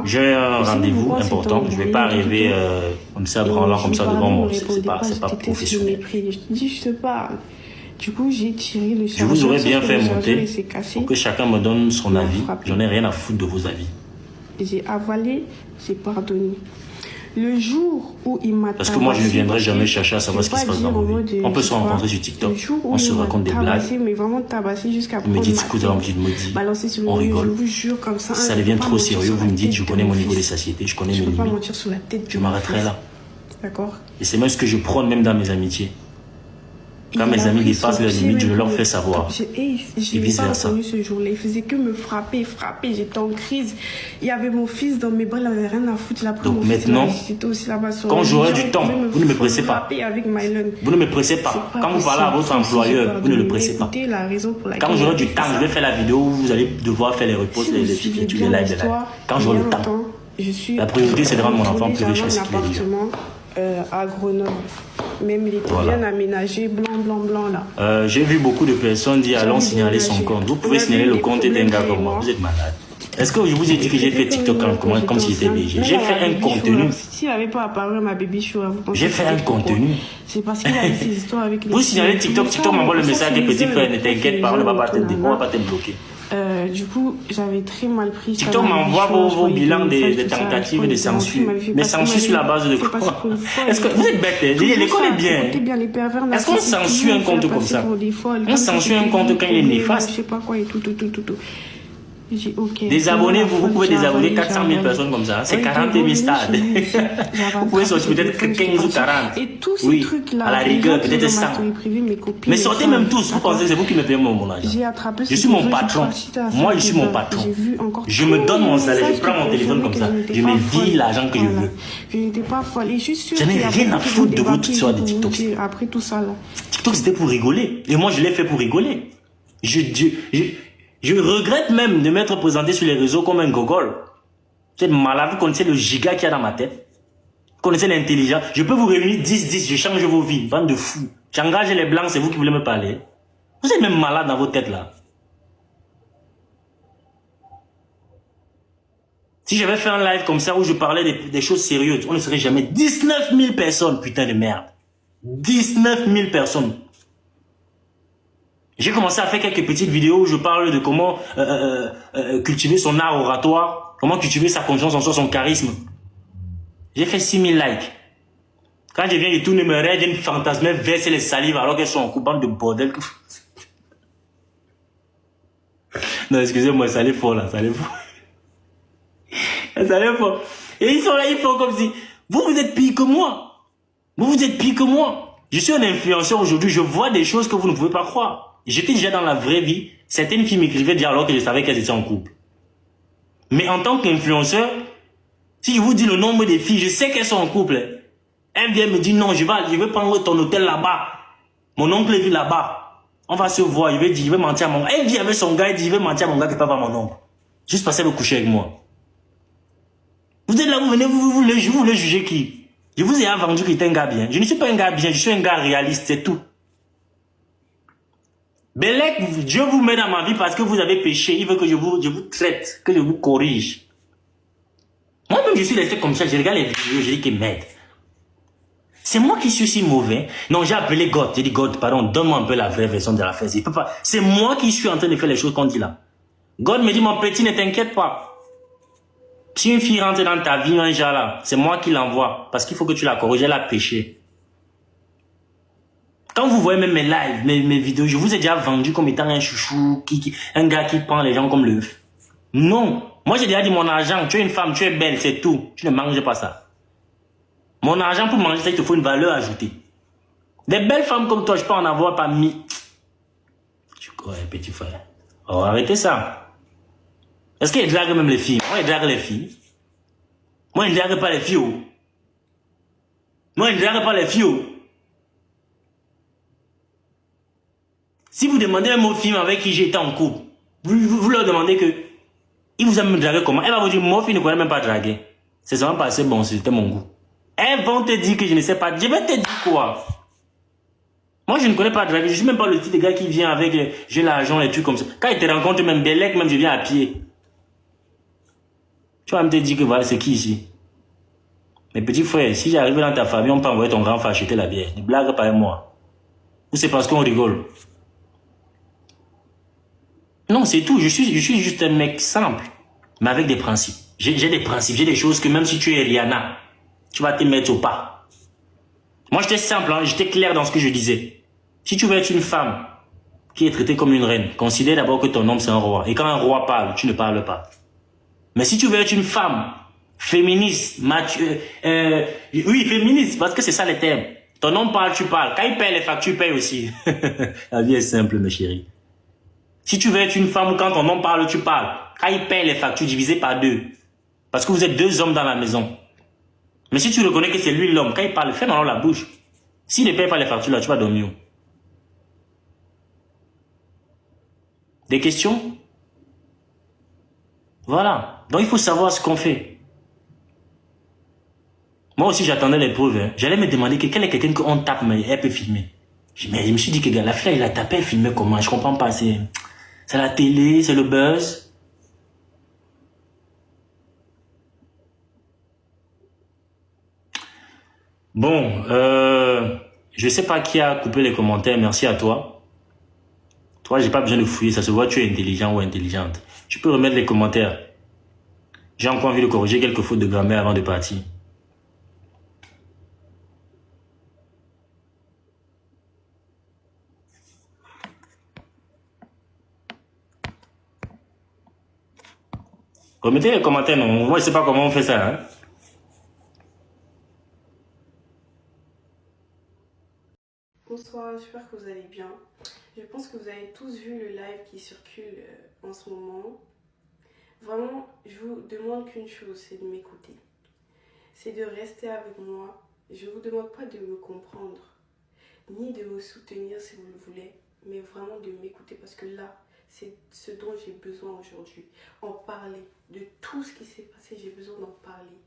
J'ai un rendez-vous important. Je ne vais pas arriver comme ça, branlant comme ça devant moi. C'est pas professionnel. Je dis, je te parle. Du coup, j'ai tiré le chargeur. Je vous aurais bien fait le monter cassé. pour que chacun me donne son avis. J'en ai rien à foutre de vos avis. J'ai avalé, j'ai pardonné. Le jour où il m'a Parce que moi, je ne viendrai jamais chercher à savoir ce qui se passe dans vos vies. On peut se rencontrer sur TikTok. On se raconte des blagues. Mais vraiment tabassé jusqu'à Vous me dites, écoute, on rigole. Je vous jure comme ça. Ça devient trop sérieux. Vous me dites, je connais mon niveau de satiété, je connais mes limites. Je ne peux pas limites. mentir sur la tête. Je m'arrêterai là. D'accord. Et c'est même ce que je prône même dans mes amitiés. Quand mes amis dépassent leurs limites, je leur fais savoir. Je n'ai pas reconnu ce jour-là. Il faisait que me frapper. J'étais en crise. Il y avait mon fils dans mes bras. Il n'avait rien à foutre. Donc maintenant, quand j'aurai du temps, vous ne me pressez pas. Vous ne me pressez pas. Quand vous parlez à votre employeur, vous ne le pressez pas. Quand j'aurai du temps, je vais faire la vidéo où vous allez devoir faire les reposts, les lives. Quand j'aurai le temps. La priorité, c'est de rendre mon enfant plus riche que ce qu'il est déjà. À Grenoble. Même il était bien aménagé, blanc là. J'ai vu beaucoup de personnes dire allons signaler son compte. Vous pouvez signaler le compte d'un gars comme moi. Vous êtes malade. Est-ce que je vous ai dit que j'ai fait TikTok comme si j'étais BG? J'ai fait un contenu. S'il n'avait pas apparu ma baby show, j'ai fait un contenu. C'est parce qu'il a eu ses histoires avec les. Vous signalez TikTok, TikTok m'envoie le message que petit frère, ne t'inquiète pas, on ne va pas te bloquer. Du coup, j'avais très mal pris. TikTok m'envoie vos bilans des tentatives de censure. Mais censure sur la base de quoi? Est-ce que vous êtes bête? L'école est bien. Est-ce qu'on censure un compte comme ça? On censure un compte quand il est néfaste. Je sais pas quoi et tout. Désabonnez-vous, vous pouvez désabonner 400 000 personnes comme ça. C'est 40 000 stades. Vous pouvez sortir peut-être 15 ou 40. Et tous ces trucs-là, à la rigueur, peut-être 100. Mais sortez même tous, vous pensez que c'est vous qui me payez mon argent. Je suis mon patron. Moi, je suis mon patron. Je me donne mon salaire, je prends mon téléphone comme ça. Je me vire l'argent que je veux. Je n'étais pas folle. Je n'ai rien à foutre de votre histoire de TikTok. Après tout ça, là. TikTok, c'était pour rigoler. Et moi, je l'ai fait pour rigoler. Je regrette même de m'être présenté sur les réseaux comme un gogol. Vous êtes malade, vous connaissez le giga qu'il y a dans ma tête. Vous connaissez l'intelligence. Je peux vous réunir 10-10, je change vos vies. Bande de fous. J'engage les blancs, c'est vous qui voulez me parler. Vous êtes même malade dans vos têtes là. Si j'avais fait un live comme ça où je parlais des choses sérieuses, on ne serait jamais 19 000 personnes, putain de merde. 19 000 personnes. J'ai commencé à faire quelques petites vidéos où je parle de comment cultiver son art oratoire, comment cultiver sa confiance en soi, son charisme. J'ai fait 6 000 likes. Quand je viens de tourner mes rêves, je viens de fantasmer, verser les salives alors qu'elles sont en coupant de bordel. Non, excusez-moi, ça allait fort là, ça allait fort. Ça allait fort. Et ils sont là, ils font comme si, vous êtes pire que moi. Vous êtes pire que moi. Je suis un influenceur aujourd'hui, je vois des choses que vous ne pouvez pas croire. J'étais déjà dans la vraie vie. Certaines filles m'écrivaient déjà alors que je savais qu'elles étaient en couple. Mais en tant qu'influenceur, si je vous dis le nombre de filles, je sais qu'elles sont en couple. Elles viennent me dire non, je vais prendre ton hôtel là-bas. Mon oncle vit là-bas. On va se voir. Je vais mentir à mon gars. Elle vit avec son gars, elle dit je vais mentir à mon gars qui n'est pas mon oncle. Juste passer me coucher avec moi. Vous êtes là, vous venez, vous voulez juger qui? Je vous ai vendu qu'il était un gars bien. Je ne suis pas un gars bien, je suis un gars réaliste, c'est tout. Bélec, Dieu vous met dans ma vie parce que vous avez péché. Il veut que je vous traite, que je vous corrige. Moi-même, je suis resté comme ça. Je regarde les vidéos, je dis que merde. C'est moi qui suis si mauvais. Non, j'ai appelé God. J'ai dit, God, pardon, donne-moi un peu la vraie version de la fête. Il peut pas. C'est moi qui suis en train de faire les choses qu'on dit là. God me dit, mon petit, ne t'inquiète pas. Si une fille rentre dans ta vie, un genre là, c'est moi qui l'envoie. Parce qu'il faut que tu la corriges, elle a péché. Quand vous voyez même mes lives, mes vidéos, je vous ai déjà vendu comme étant un chouchou, un gars qui prend les gens comme le... Non. Moi, j'ai déjà dit mon argent, tu es une femme, tu es belle, c'est tout. Tu ne manges pas ça. Mon argent pour manger ça, il te faut une valeur ajoutée. Des belles femmes comme toi, je peux en avoir pas mis. Tu crois, petit frère. Oh, arrêtez ça. Est-ce qu'il drague même les filles? Moi, il drague les filles. Moi, il ne drague pas les filles. Moi, il ne drague pas les filles. Si vous demandez même aux filles avec qui j'étais en couple, vous leur demandez que il vous aime me draguer comment? Elle va vous dire, mon fille ne connaît même pas draguer. C'est seulement passé, bon, c'était mon goût. Elles vont te dire que je ne sais pas. Je vais te dire quoi? Moi, je ne connais pas draguer. Je suis même pas le type de gars qui vient avec j'ai l'argent, les trucs comme ça. Quand ils te rencontrent, même Bélec, même je viens à pied. Tu vas me te dire que voilà, c'est qui ici? Mes petits frères, si j'arrive dans ta famille, on peut envoyer ton grand frère acheter la bière. Ne blague pas avec moi. Ou c'est parce qu'on rigole? Non, c'est tout. Je suis juste un mec simple, mais avec des principes. J'ai des principes, j'ai des choses que même si tu es Rihanna, tu vas te mettre au pas. Moi, j'étais simple, hein, j'étais clair dans ce que je disais. Si tu veux être une femme qui est traitée comme une reine, considère d'abord que ton homme c'est un roi. Et quand un roi parle, tu ne parles pas. Mais si tu veux être une femme féministe, oui, féministe, parce que c'est ça les termes. Ton homme parle, tu parles. Quand il paye les factures, tu payes aussi. La vie est simple, mes chéris. Si tu veux être une femme, quand ton homme parle, tu parles. Quand il paye les factures, divisé par 2. Parce que vous êtes 2 hommes dans la maison. Mais si tu reconnais que c'est lui l'homme, quand il parle, fais dans la bouche. S'il ne paye pas les factures, là, tu vas dormir où? Des questions? Voilà. Donc, il faut savoir ce qu'on fait. Moi aussi, j'attendais les preuves. Hein. J'allais me demander quel est quelqu'un qu'on tape, mais elle peut filmer. Mais je me suis dit que la fille, il a tapé, elle filmait comment? Je comprends pas. C'est la télé, c'est le buzz. Bon, je sais pas qui a coupé les commentaires. Merci à toi. Toi, j'ai pas besoin de fouiller. Ça se voit, tu es intelligent ou intelligente. Tu peux remettre les commentaires. J'ai encore envie de corriger quelques fautes de grammaire avant de partir. Remettez les commentaires, non. Moi, je sais pas comment on fait ça, hein. Bonsoir, j'espère que vous allez bien. Je pense que vous avez tous vu le live qui circule en ce moment. Vraiment, je vous demande qu'une chose, c'est de m'écouter. C'est de rester avec moi. Je ne vous demande pas de me comprendre, ni de me soutenir si vous le voulez, mais vraiment de m'écouter parce que là, c'est ce dont j'ai besoin aujourd'hui. En parler de tout ce qui s'est passé, j'ai besoin d'en parler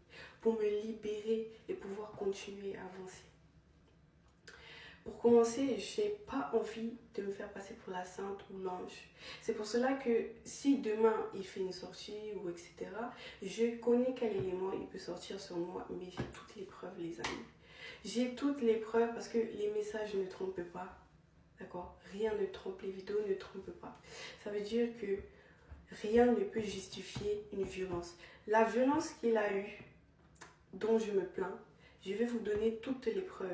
pour me libérer et pouvoir continuer à avancer. Pour commencer, je n'ai pas envie de me faire passer pour la sainte ou l'ange. C'est pour cela que si demain il fait une sortie ou etc., je connais quel élément il peut sortir sur moi, mais j'ai toutes les preuves, les amis. J'ai toutes les preuves parce que les messages ne trompent pas. D'accord? Rien ne trompe, les vidéos ne trompent pas. Ça veut dire que rien ne peut justifier une violence. La violence qu'il a eue, dont je me plains, je vais vous donner toutes les preuves.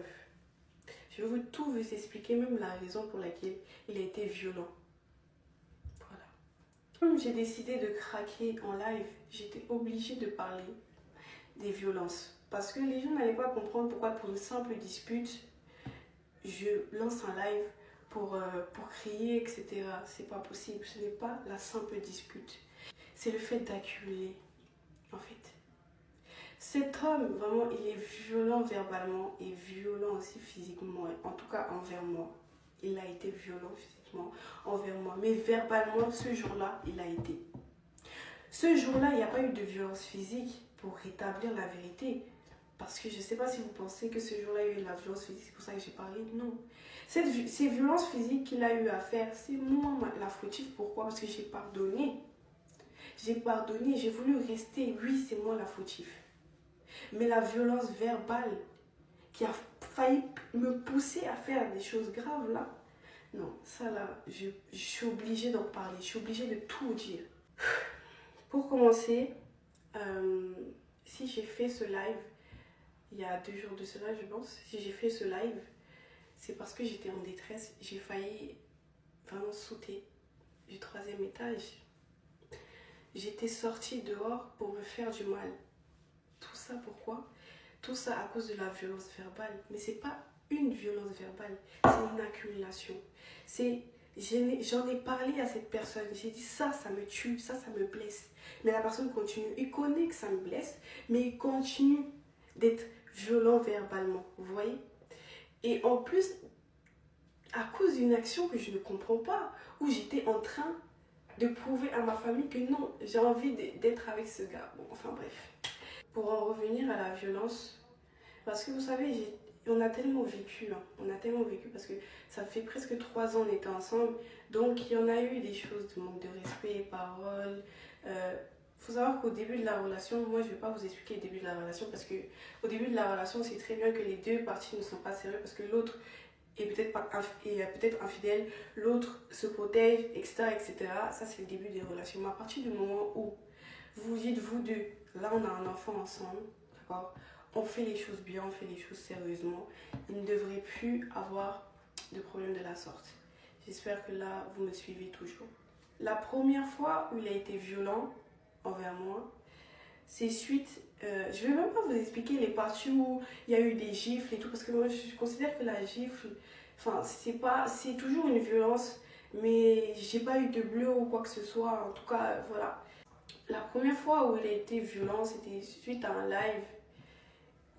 Je vais tout vous expliquer, même la raison pour laquelle il a été violent. Voilà. Comme j'ai décidé de craquer en live, j'étais obligée de parler des violences. Parce que les gens n'allaient pas comprendre pourquoi pour une simple dispute, je lance un live pour crier, etc. C'est pas possible. Ce n'est pas la simple dispute. C'est le fait d'accumuler, en fait. Cet homme, vraiment, il est violent verbalement et violent aussi physiquement, en tout cas envers moi. Il a été violent physiquement envers moi, mais verbalement, ce jour-là, il a été. Ce jour-là, il n'y a pas eu de violence physique pour rétablir la vérité. Parce que je ne sais pas si vous pensez que ce jour-là, il y a eu de la violence physique, c'est pour ça que j'ai parlé. Non. Ces violences physiques qu'il a eu à faire, c'est moi la fautive. Pourquoi? Parce que j'ai pardonné. J'ai pardonné, j'ai voulu rester. Oui, c'est moi la fautive. Mais la violence verbale qui a failli me pousser à faire des choses graves là, non, ça là, je suis obligée d'en parler, je suis obligée de tout dire. Pour commencer, si j'ai fait ce live, il y a 2 jours de cela je pense, si j'ai fait ce live, c'est parce que j'étais en détresse, j'ai failli vraiment sauter du 3e étage. J'étais sortie dehors pour me faire du mal. Tout ça pourquoi? Tout ça à cause de la violence verbale. Mais c'est pas une violence verbale, c'est une accumulation. J'en ai parlé à cette personne, j'ai dit ça me tue, ça me blesse. Mais la personne continue, il connaît que ça me blesse, mais il continue d'être violent verbalement, vous voyez? Et en plus, à cause d'une action que je ne comprends pas, où j'étais en train de prouver à ma famille que non, j'ai envie d'être avec ce gars. Bon, enfin bref. Pour en revenir à la violence, parce que vous savez, on a tellement vécu, hein, on a tellement vécu parce que ça fait presque 3 ans qu'on était ensemble, donc il y en a eu des choses de manque de respect, paroles. Faut savoir qu'au début de la relation, moi je vais pas vous expliquer le début de la relation parce que au début de la relation, c'est très bien que les deux parties ne sont pas sérieuses parce que l'autre est peut-être infidèle, l'autre se protège, etc., etc. Ça c'est le début des relations. Mais à partir du moment où vous dites vous deux, là on a un enfant ensemble, d'accord, on fait les choses bien, on fait les choses sérieusement, il ne devrait plus avoir de problème de la sorte. J'espère que là vous me suivez toujours. La première fois où il a été violent envers moi, c'est suite, je vais même pas vous expliquer les parties où il y a eu des gifles et tout, parce que moi je considère que la gifle, enfin c'est toujours une violence, mais j'ai pas eu de bleu ou quoi que ce soit, en tout cas voilà. La première fois où il a été violent, c'était suite à un live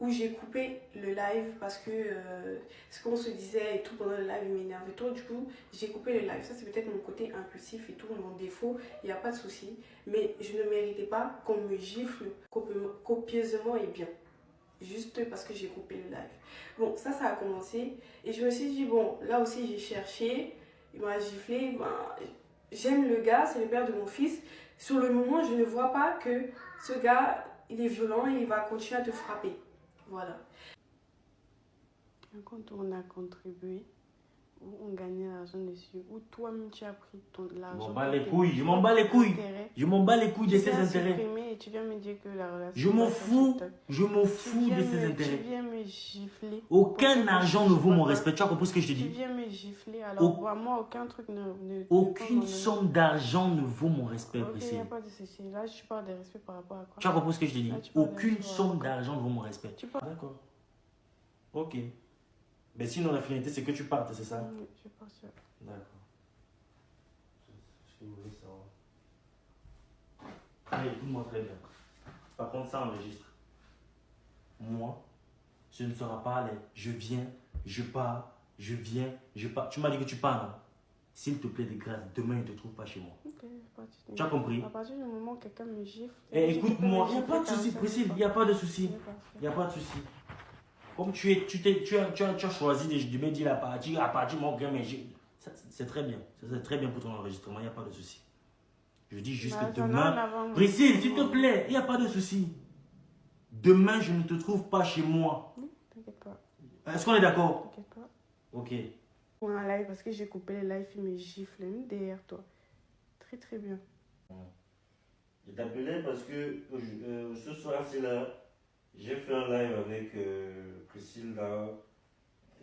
où j'ai coupé le live parce que ce qu'on se disait et tout pendant le live il m'énervait trop, du coup j'ai coupé le live. Ça c'est peut-être mon côté impulsif et tout, mon défaut, il n'y a pas de souci, mais je ne méritais pas qu'on me gifle copieusement et bien, juste parce que j'ai coupé le live. Bon, ça a commencé et je me suis dit bon, là aussi j'ai cherché, il m'a giflé, ben, j'aime le gars, c'est le père de mon fils. Sur le moment je ne vois pas que ce gars il est violent et il va continuer à te frapper. Voilà. Quand on a contribué, où on gagnait l'argent dessus, où toi-même tu as pris l'argent. Je m'en bats les couilles, je m'en bats les couilles. Je m'en bats les couilles de ses intérêts. Et tu viens me dire que la relation. Je m'en fous de ses intérêts. Tu viens me gifler. Aucun argent ne vaut mon respect. Tu as compris ce que je te dis? Tu viens me gifler, alors moi aucun truc ne. Aucune somme d'argent ne vaut mon respect, Priscille. Il n'y a pas de souci. Là, je parle de respect par rapport à quoi? Tu as compris ce que je te dis? Aucune somme d'argent ne vaut mon respect. D'accord. Ok. Mais sinon, la finalité, c'est que tu partes, c'est ça? Oui, je pense. D'accord. Je voulais savoir. Allez, écoute-moi très bien. Par contre, ça enregistre. Moi, ce ne sera pas allé. Je viens, je pars, je viens, je pars. Tu m'as dit que tu pars, non? S'il te plaît, de grâce, demain, il ne te trouve pas chez moi. Ok, tu as compris? À partir du moment où quelqu'un me gifle. Écoute-moi, il n'y a pas de souci, Priscille, il n'y a pas de souci. Il n'y a pas de souci. Comme tu as choisi de me dire à partir de mon gain, mais c'est très bien. C'est très bien pour ton enregistrement, il n'y a pas de souci. Je dis juste que demain. Priscille, s'il te plaît, il n'y a pas de souci. Demain, je ne te trouve pas chez moi. T'inquiète pas. Est-ce qu'on est d'accord? T'inquiète pas. Ok. Pour un live, parce que j'ai coupé le live, il me gifle derrière toi. Très très bien. Je t'appelais parce que ce soir, c'est là. J'ai fait un live avec Priscille là.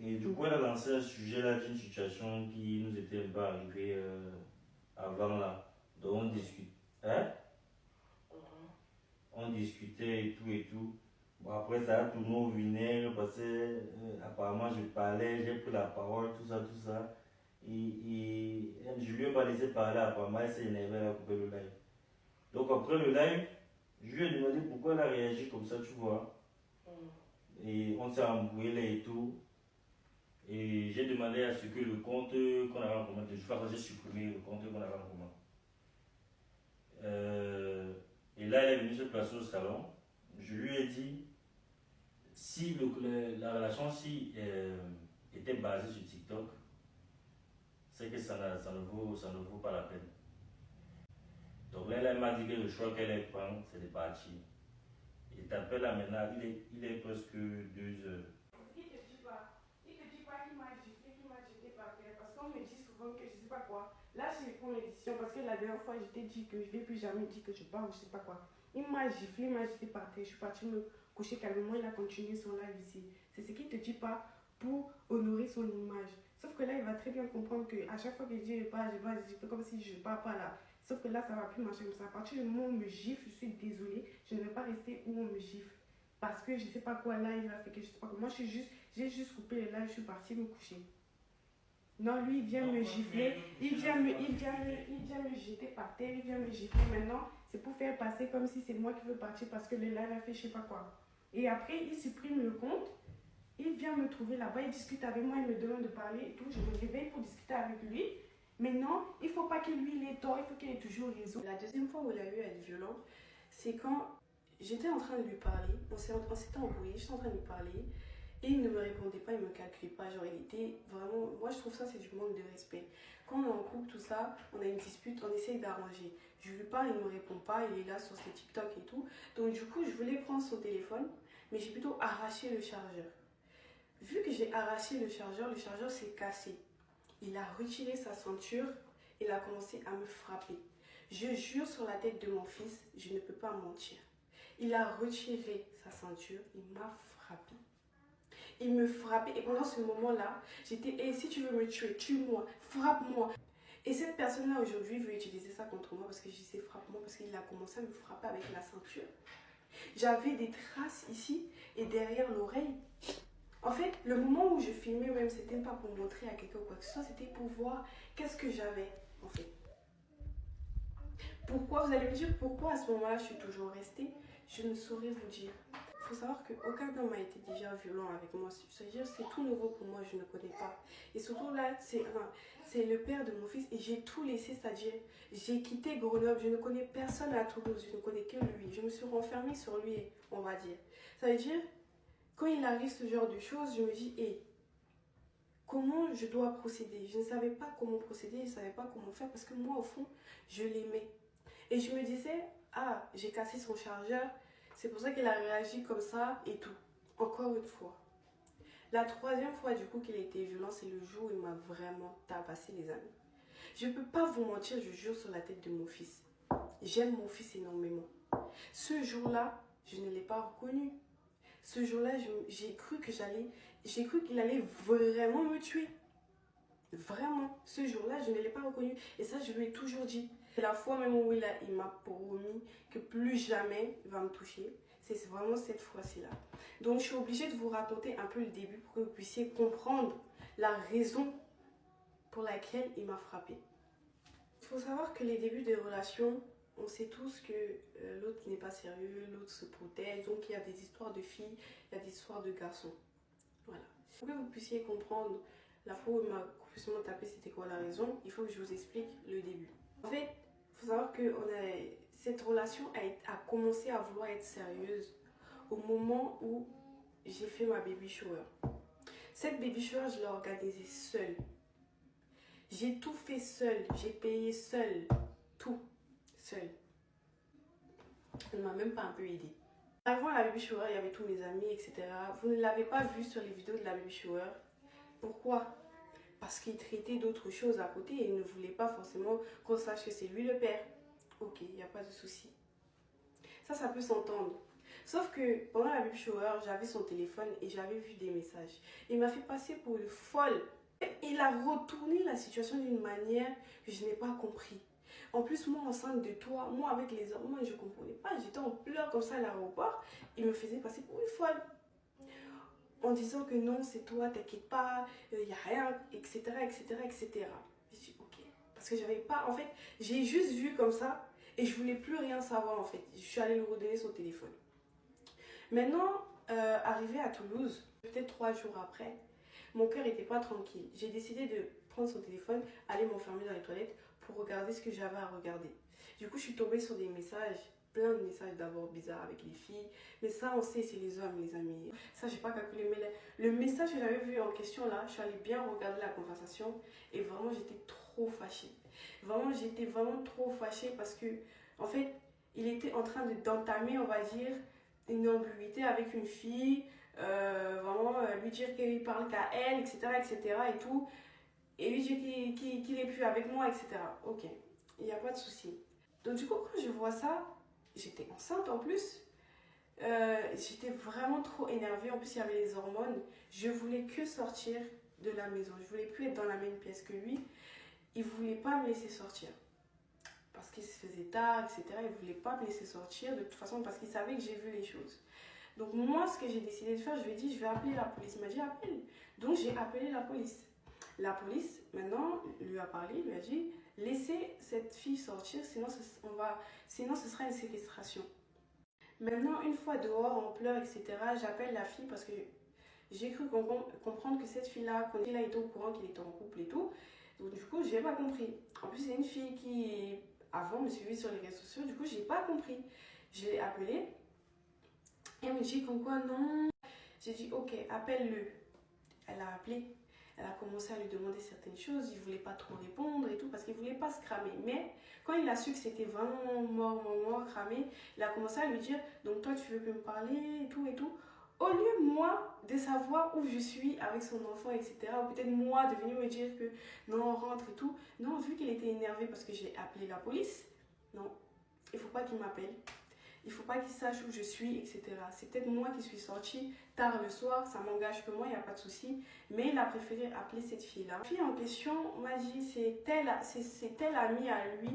Et du coup, elle a lancé un sujet là d'une situation qui nous était un peu arrivée avant là. Donc on discute. Hein? On discutait et tout et tout. Bon, après ça a tourné au vinaigre parce que apparemment je parlais, j'ai pris la parole, tout ça, tout ça. Et je lui ai pas laissé parler, apparemment elle s'est énervée, elle a coupé le live. Donc après le live, je lui ai demandé pourquoi elle a réagi comme ça, tu vois. Et on s'est embrouillé là et tout. Et j'ai demandé à ce que le compte qu'on avait en commun, j'ai supprimé le compte qu'on avait en commun. Et là, elle est venue se placer au salon. Je lui ai dit, si la relation était basée sur TikTok, c'est que ça ne vaut pas la peine. Donc là, elle m'a dit que le choix qu'elle prend, c'est de partir. Et t'appelles là maintenant, il est presque 2 heures. Il te dit pas qu'il m'a giflé, qu'il m'a jeté par terre. Parce qu'on me dit souvent que je sais pas quoi. Là, je prends une décision parce que la dernière fois, je t'ai dit que je ne vais plus jamais dire que je pars ou je sais pas quoi. Il m'a giflé, il m'a jeté par terre. Je suis partie me coucher calmement. Il a continué son live ici. C'est ce qu'il te dit pas pour honorer son image. Sauf que là, il va très bien comprendre qu'à chaque fois que je dis je pars, je fais comme si je pars pas là. Sauf que là, ça va plus marcher comme ça. À partir du moment où on me gifle, je suis désolée. Je ne vais pas rester où on me gifle. Parce que je sais pas quoi là, il a fait que je sais pas quoi. Moi, j'ai juste coupé le live, je suis partie me coucher. Non, lui, il vient me gifler, il vient me jeter par terre, il vient me gifler. Maintenant, c'est pour faire passer comme si c'est moi qui veux partir parce que le live a fait je sais pas quoi. Et après, il supprime le compte Il vient me trouver là-bas, il discute avec moi, il me demande de parler et tout. Je me réveille pour discuter avec lui. Mais non, il ne faut pas que lui il ait tort, il faut qu'il ait toujours raison. La deuxième fois où il a eu à être violent, c'est quand j'étais en train de lui parler. On s'était embrouillé, j'étais en train de lui parler. Et il ne me répondait pas, il ne me calculait pas. Genre, il était vraiment... Moi, je trouve ça, c'est du manque de respect. Quand on est en couple, tout ça, on a une dispute, on essaye d'arranger. Je lui parle, il ne me répond pas, il est là sur ses TikTok et tout. Donc, du coup, je voulais prendre son téléphone, mais j'ai plutôt arraché le chargeur. Vu que j'ai arraché le chargeur s'est cassé. Il a retiré sa ceinture, il a commencé à me frapper. Je jure sur la tête de mon fils, je ne peux pas mentir. Il a retiré sa ceinture, il m'a frappé. Il me frappait et pendant ce moment-là, j'étais « hey, si tu veux me tuer, tue-moi, frappe-moi ». Et cette personne-là aujourd'hui veut utiliser ça contre moi parce que je disais « frappe-moi » parce qu'il a commencé à me frapper avec la ceinture. J'avais des traces ici et derrière l'oreille. En fait, le moment où je filmais même, c'était pas pour montrer à quelqu'un quoi que ce soit, c'était pour voir qu'est-ce que j'avais en fait. Pourquoi, vous allez me dire pourquoi à ce moment-là je suis toujours restée, je ne saurais vous dire. Il faut savoir qu'aucun homme a été déjà violent avec moi. C'est-à-dire c'est tout nouveau pour moi, je ne connais pas. Et surtout là, c'est le père de mon fils et j'ai tout laissé, c'est-à-dire j'ai quitté Grenoble, je ne connais personne à Toulouse, je ne connais que lui. Je me suis renfermée sur lui, on va dire. Ça veut dire, quand il arrive ce genre de choses, je me dis, hé, comment je dois procéder? Je ne savais pas comment procéder, je ne savais pas comment faire parce que moi, au fond, je l'aimais. Et je me disais, ah, j'ai cassé son chargeur, c'est pour ça qu'il a réagi comme ça et tout. Encore une fois. La troisième fois, du coup, qu'il a été violent, c'est le jour où il m'a vraiment tabassé, les amis. Je ne peux pas vous mentir, je jure sur la tête de mon fils. J'aime mon fils énormément. Ce jour-là, je ne l'ai pas reconnu. Ce jour-là, j'ai cru qu'il allait vraiment me tuer. Vraiment, ce jour-là, je ne l'ai pas reconnu. Et ça, je lui ai toujours dit. C'est la fois même où il m'a promis que plus jamais il va me toucher. C'est vraiment cette fois-ci là. Donc, je suis obligée de vous raconter un peu le début pour que vous puissiez comprendre la raison pour laquelle il m'a frappée. Il faut savoir que les débuts des relations, on sait tous que l'autre n'est pas sérieux, l'autre se protège. Donc, il y a des histoires de filles, il y a des histoires de garçons. Voilà. Pour que vous puissiez comprendre la fois où il m'a complètement tapé, c'était quoi la raison, il faut que je vous explique le début. En fait, il faut savoir que cette relation a commencé à vouloir être sérieuse au moment où j'ai fait ma baby shower. Cette baby shower, je l'ai organisée seule. J'ai tout fait seule, j'ai payé seule, tout seule. Elle ne m'a même pas un peu aidée. Avant la baby shower, il y avait tous mes amis, etc. Vous ne l'avez pas vu sur les vidéos de la baby shower. Pourquoi? Parce qu'il traitait d'autres choses à côté et il ne voulait pas forcément qu'on sache que c'est lui le père. Ok, il n'y a pas de souci. Ça peut s'entendre. Sauf que pendant la baby shower, j'avais son téléphone et j'avais vu des messages. Il m'a fait passer pour une folle. Il a retourné la situation d'une manière que je n'ai pas compris. En plus, moi, enceinte de toi, moi, avec les hormones, je ne comprenais pas. J'étais en pleurs comme ça à l'aéroport. Il me faisait passer pour une folle. En disant que non, c'est toi, t'inquiète pas, il n'y a rien, etc., etc., etc. Je dis ok. Parce que j'avais pas, en fait, j'ai juste vu comme ça et je voulais plus rien savoir en fait. Je suis allée lui redonner son téléphone. Maintenant, arrivé à Toulouse, peut-être 3 jours après, mon cœur n'était pas tranquille. J'ai décidé de prendre son téléphone, aller m'enfermer dans les toilettes pour regarder ce que j'avais à regarder. Du coup, je suis tombée sur des messages, plein de messages d'abord bizarres avec les filles. Mais ça, on sait, c'est les hommes, les amis. Ça, j'ai pas calculé. Mais le message que j'avais vu en question là, je suis allée bien regarder la conversation et vraiment, j'étais trop fâchée. Vraiment, j'étais vraiment trop fâchée parce que, en fait, il était en train d'entamer, on va dire, une ambiguïté avec une fille, vraiment lui dire qu'il parle qu'à elle, etc., etc. et tout, et lui dire qu'il n'est plus avec moi, etc. Ok, il n'y a pas de souci. Donc du coup, quand je vois ça, j'étais enceinte en plus, j'étais vraiment trop énervée, en plus il y avait les hormones, je voulais que sortir de la maison, je voulais plus être dans la même pièce que lui, il voulait pas me laisser sortir. Parce qu'il se faisait tard, etc. Il ne voulait pas me laisser sortir de toute façon parce qu'il savait que j'ai vu les choses. Donc moi, ce que j'ai décidé de faire, je lui ai dit, je vais appeler la police. Il m'a dit, appelle. Donc j'ai appelé la police. La police, maintenant, lui a parlé, lui a dit, laissez cette fille sortir, sinon ce sera une séquestration. Maintenant, une fois dehors, en pleurs, etc., j'appelle la fille parce que J'ai cru comprendre que cette fille-là, quand elle était au courant qu'il était en couple et tout. Donc du coup, j'ai pas compris. En plus, c'est une fille qui, avant, me suivait sur les réseaux sociaux. Du coup, j'ai pas compris. Je l'ai appelée. Et elle me dit comme quoi, non. J'ai dit, ok, appelle-le. Elle a appelé. Elle a commencé à lui demander certaines choses. Il voulait pas trop répondre et tout parce qu'il voulait pas se cramer. Mais quand il a su que c'était vraiment mort, cramé, il a commencé à lui dire, donc toi, tu veux plus me parler et tout et tout. Au lieu, moi, de savoir où je suis avec son enfant, etc., ou peut-être moi de venir me dire que non, on rentre et tout. Non, vu qu'il était énervé parce que j'ai appelé la police, non, il faut pas qu'il m'appelle. Il faut pas qu'il sache où je suis, etc. C'est peut-être moi qui suis sortie tard le soir, ça m'engage que moi, il n'y a pas de souci. Mais il a préféré appeler cette fille-là. La fille en question m'a dit, c'est tel ami à lui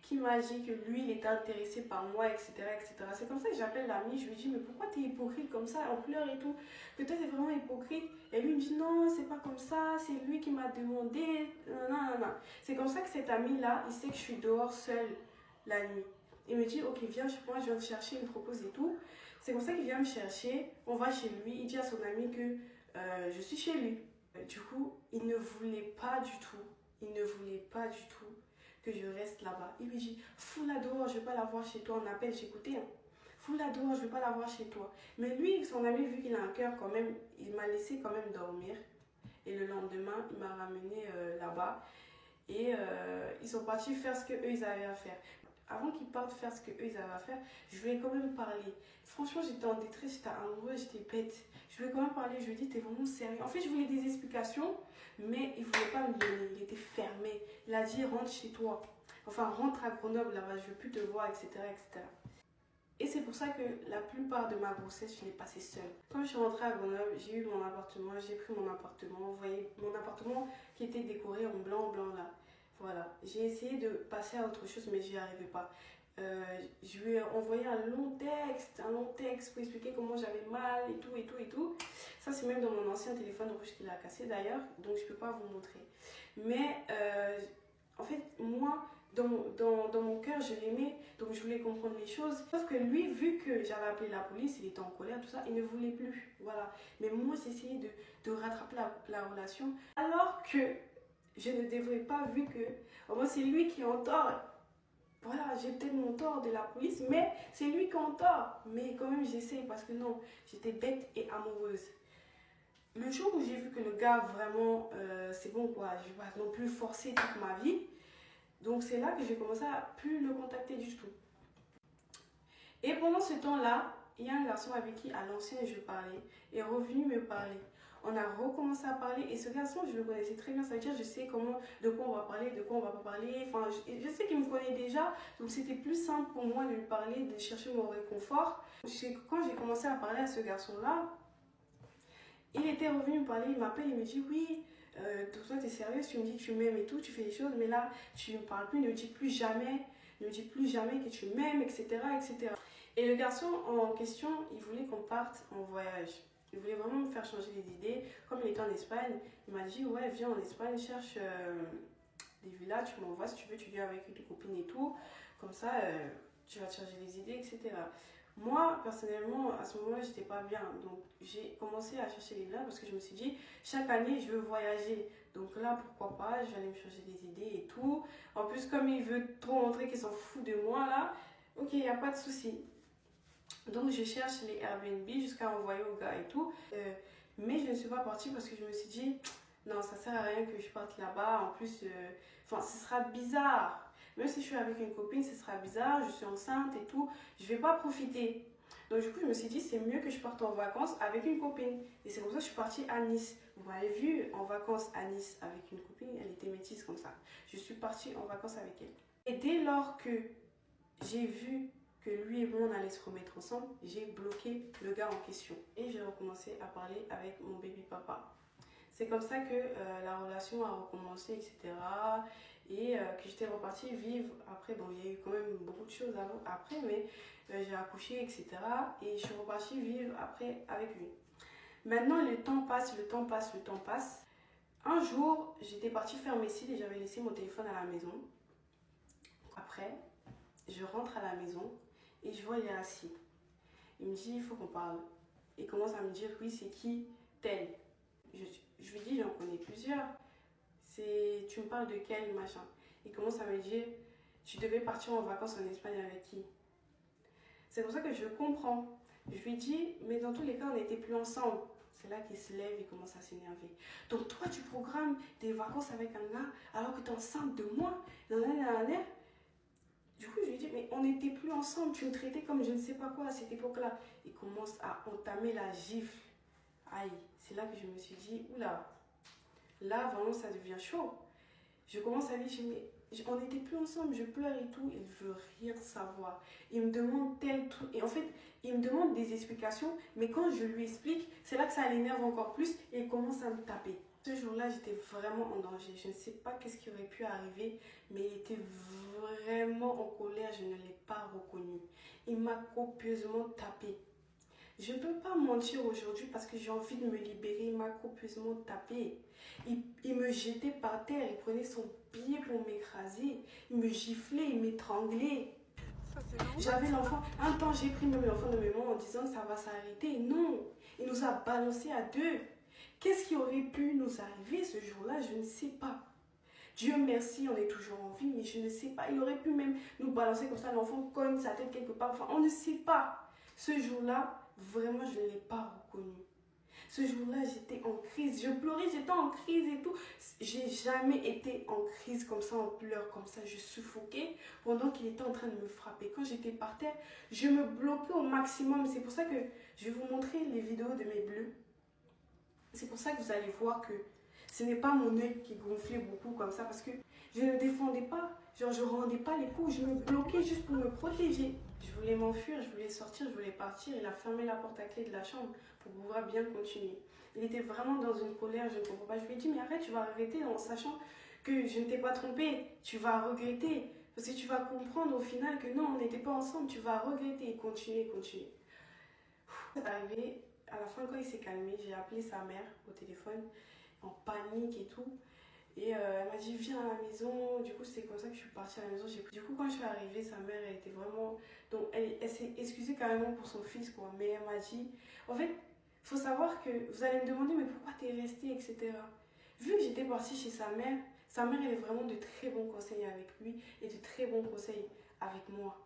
qui m'a dit que lui, il était intéressé par moi, etc. etc. C'est comme ça que j'appelle l'ami. Je lui dis, mais pourquoi tu es hypocrite comme ça, en pleurs et tout? Que toi, tu es vraiment hypocrite. Et lui, il me dit, non, c'est pas comme ça, c'est lui qui m'a demandé. Non, non, non. C'est comme ça que cet ami-là, il sait que je suis dehors seule la nuit. Il me dit, ok, viens chez moi, je viens te chercher, il me propose et tout. C'est comme ça qu'il vient me chercher. On va chez lui, il dit à son ami que je suis chez lui. Du coup, il ne voulait pas du tout. Il ne voulait pas du tout que je reste là-bas. Il me dit, fous-la dehors, je ne vais pas la voir chez toi. On appelle, j'écoutais. Hein. Fous-la dehors, je ne vais pas la voir chez toi. Mais lui, son ami, vu qu'il a un cœur quand même, il m'a laissé quand même dormir. Et le lendemain, il m'a ramené là-bas. Et ils sont partis faire ce qu'eux, ils avaient à faire. Avant qu'ils partent faire ce qu'eux, ils avaient à faire, je lui ai quand même parlé. Franchement, j'étais en détresse, j'étais amoureuse, j'étais bête. Je lui ai quand même parlé, je lui ai dit, t'es vraiment sérieux. En fait, je voulais des explications, mais il ne voulait pas me donner. Il était fermé. Il a dit, rentre chez toi. Enfin, rentre à Grenoble, là-bas, je ne veux plus te voir, etc., etc. Et c'est pour ça que la plupart de ma grossesse, je l'ai passée seule. Quand je suis rentrée à Grenoble, j'ai eu mon appartement, j'ai pris mon appartement. Vous voyez, mon appartement qui était décoré en blanc, là. Voilà, j'ai essayé de passer à autre chose, mais j'y arrivais pas. Je lui ai envoyé un long texte pour expliquer comment j'avais mal et tout, et tout, et tout. Ça, c'est même dans mon ancien téléphone rouge qu'il a cassé d'ailleurs, donc je peux pas vous montrer. Mais en fait, moi, dans mon cœur, je l'aimais, donc je voulais comprendre les choses. Sauf que lui, vu que j'avais appelé la police, il était en colère, tout ça, il ne voulait plus. Voilà. Mais moi, j'essayais de rattraper la relation, alors que je ne devrais pas, vu que moi c'est lui qui est en tort. Voilà, j'ai peut-être mon tort de la police, mais c'est lui qui est en tort. Mais quand même, j'essaie parce que non, j'étais bête et amoureuse. Le jour où j'ai vu que le gars, vraiment, c'est bon quoi, je ne vais pas non plus forcer toute ma vie. Donc c'est là que j'ai commencé à plus le contacter du tout. Et pendant ce temps-là, il y a un garçon avec qui, à l'ancienne, je parlais, est revenu me parler. On a recommencé à parler et ce garçon, je le connaissais très bien. Ça veut dire, je sais de quoi on va parler, de quoi on va pas parler. Enfin, je sais qu'il me connaît déjà. Donc, c'était plus simple pour moi de lui parler, de chercher mon réconfort. Quand j'ai commencé à parler à ce garçon-là, il était revenu me parler. Il m'appelle, il me dit, oui, toi, tu es sérieuse, tu me dis que tu m'aimes et tout, tu fais des choses. Mais là, tu ne me parles plus, ne me dis plus jamais. Ne me dis plus jamais que tu m'aimes, etc., etc. Et le garçon en question, il voulait qu'on parte en voyage. Il voulait vraiment me faire changer les idées. Comme il était en Espagne, il m'a dit, ouais, viens en Espagne, cherche des villas, tu m'envoies si tu veux, tu viens avec une copine et tout. Comme ça, tu vas te changer les idées, etc. Moi, personnellement, à ce moment-là, j'étais pas bien. Donc, j'ai commencé à chercher les villas parce que je me suis dit, chaque année, je veux voyager. Donc là, pourquoi pas, je vais aller me changer les idées et tout. En plus, comme il veut trop montrer qu'il s'en fout de moi, là, ok, il n'y a pas de souci. Donc, je cherche les Airbnb jusqu'à envoyer au gars et tout. Mais je ne suis pas partie parce que je me suis dit, non, ça sert à rien que je parte là-bas. En plus, enfin, ce sera bizarre. Même si je suis avec une copine, ce sera bizarre. Je suis enceinte et tout. Je vais pas profiter. Donc, du coup, je me suis dit, c'est mieux que je parte en vacances avec une copine. Et c'est comme ça que je suis partie à Nice. Vous m'avez vu en vacances à Nice avec une copine. Elle était métisse comme ça. Je suis partie en vacances avec elle. Et dès lors que j'ai vu que lui et moi on allait se remettre ensemble, j'ai bloqué le gars en question et j'ai recommencé à parler avec mon baby papa. C'est comme ça que la relation a recommencé, etc. Et que j'étais repartie vivre. Après, bon, il y a eu quand même beaucoup de choses après, mais j'ai accouché, etc. Et je suis repartie vivre après avec lui. Maintenant, le temps passe. Un jour, j'étais partie faire mes cils et j'avais laissé mon téléphone à la maison. Après, je rentre à la maison et je vois il est assis. Il me dit, il faut qu'on parle. Il commence à me dire, oui, c'est qui tel. Je lui dis, j'en connais plusieurs. Tu me parles de quel machin? Il commence à me dire, tu devais partir en vacances en Espagne avec qui? C'est pour ça que je comprends. Je lui dis, mais dans tous les cas, on n'était plus ensemble. C'est là qu'il se lève et commence à s'énerver. Donc toi, tu programmes des vacances avec un gars alors que tu es enceinte de moi. Du coup, je lui dis, mais on n'était plus ensemble. Tu me traitais comme je ne sais pas quoi à cette époque-là. Il commence à entamer la gifle. Aïe, c'est là que je me suis dit, oula, là, vraiment, ça devient chaud. Je commence à lui dire, mais on n'était plus ensemble, je pleure et tout. Il veut rien savoir. Il me demande tel truc. Et en fait, il me demande des explications. Mais quand je lui explique, c'est là que ça l'énerve encore plus. Et il commence à me taper. Ce jour-là, j'étais vraiment en danger. Je ne sais pas qu'est-ce qui aurait pu arriver. Mais il était vraiment en colère. Je ne l'ai pas reconnu. Il m'a copieusement tapé. Je ne peux pas mentir aujourd'hui parce que j'ai envie de me libérer. Il m'a copieusement tapé. Il me jetait par terre. Il prenait son pied pour m'écraser. Il me giflait, il m'étranglait. J'avais l'enfant. Un temps, j'ai pris même l'enfant de mes mains en disant que ça va s'arrêter. Non, il nous a balancé à deux. Qu'est-ce qui aurait pu nous arriver ce jour-là? Je ne sais pas. Dieu merci, on est toujours en vie, mais je ne sais pas. Il aurait pu même nous balancer comme ça. L'enfant cogne sa tête quelque part. Enfin, on ne sait pas. Ce jour-là, vraiment, je ne l'ai pas reconnu. Ce jour-là, j'étais en crise. Je pleurais, j'étais en crise et tout. J'ai jamais été en crise comme ça, en pleurs comme ça. Je suffoquais pendant qu'il était en train de me frapper. Quand j'étais par terre, je me bloquais au maximum. C'est pour ça que je vais vous montrer les vidéos de mes bleus. C'est pour ça que vous allez voir que ce n'est pas mon œil qui gonflait beaucoup comme ça parce que je ne défendais pas. Genre, je rendais pas les coups. Je me bloquais juste pour me protéger. Je voulais m'enfuir, je voulais sortir, je voulais partir. Il a fermé la porte à clé de la chambre pour pouvoir bien continuer. Il était vraiment dans une colère, je ne comprends pas. Je lui ai dit, mais arrête, tu vas arrêter en sachant que je ne t'ai pas trompé. Tu vas regretter. Parce que tu vas comprendre au final que non, on n'était pas ensemble. Tu vas regretter et continuer. C'est arrivé, à la fin, quand il s'est calmé, j'ai appelé sa mère au téléphone en panique et tout. Et elle m'a dit, viens à la maison. Du coup, c'est comme ça que je suis partie à la maison. Du coup, quand je suis arrivée, sa mère, elle était vraiment... Donc, elle s'est excusée carrément pour son fils, quoi. Mais elle m'a dit... En fait, il faut savoir que vous allez me demander, mais pourquoi t'es restée, etc. Vu que j'étais partie chez sa mère, elle est vraiment de très bons conseils avec lui et de très bons conseils avec moi.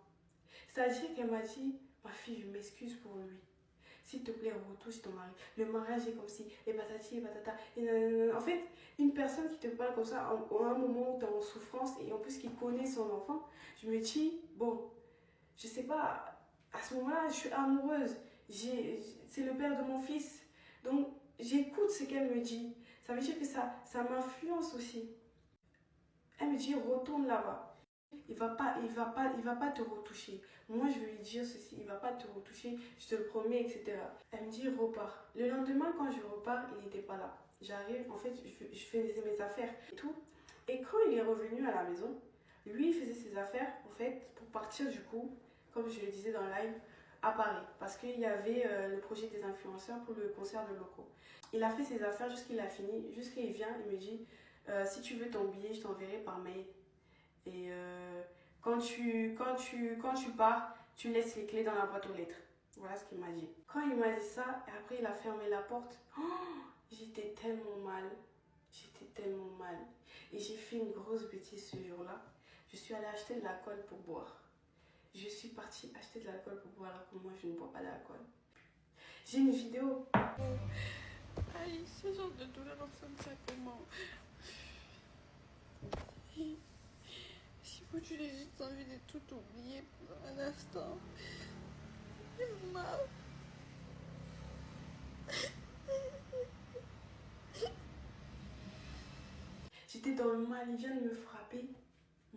C'est-à-dire qu'elle m'a dit, ma fille, je m'excuse pour lui. S'il te plaît, retouche ton mari. Le mariage est comme si, et patati, et patata. En fait, une personne qui te parle comme ça, en un moment où tu es en souffrance, et en plus qui connaît son enfant, je me dis, bon, je sais pas, à ce moment-là, je suis amoureuse. C'est le père de mon fils. Donc, j'écoute ce qu'elle me dit. Ça veut dire que ça m'influence aussi. Elle me dit, retourne là-bas. Il va pas te retoucher. Moi, je vais lui dire ceci, il va pas te retoucher, je te le promets, etc. Elle me dit, repars. Le lendemain, quand je repars, il n'était pas là. J'arrive, en fait, je faisais mes affaires et tout. Et quand il est revenu à la maison, lui, il faisait ses affaires, en fait, pour partir du coup, comme je le disais dans le live, à Paris. Parce qu'il y avait le projet des influenceurs pour le concert de locaux. Il a fait ses affaires jusqu'il a fini, jusqu'à il vient, il me dit, si tu veux ton billet, je t'enverrai par mail. Et quand tu pars, tu laisses les clés dans la boîte aux lettres. Voilà ce qu'il m'a dit. Quand il m'a dit ça, et après il a fermé la porte, j'étais tellement mal. J'étais tellement mal. Et j'ai fait une grosse bêtise ce jour-là. Je suis allée acheter de l'alcool pour boire. Je suis partie acheter de l'alcool pour boire alors que moi je ne bois pas d'alcool. J'ai une vidéo. Aïe, ce genre de douleur, on sent ça comment? Si vous, tu as juste envie de tout oublier pour un instant. J'ai mal. J'étais dans le mal, il vient de me frapper,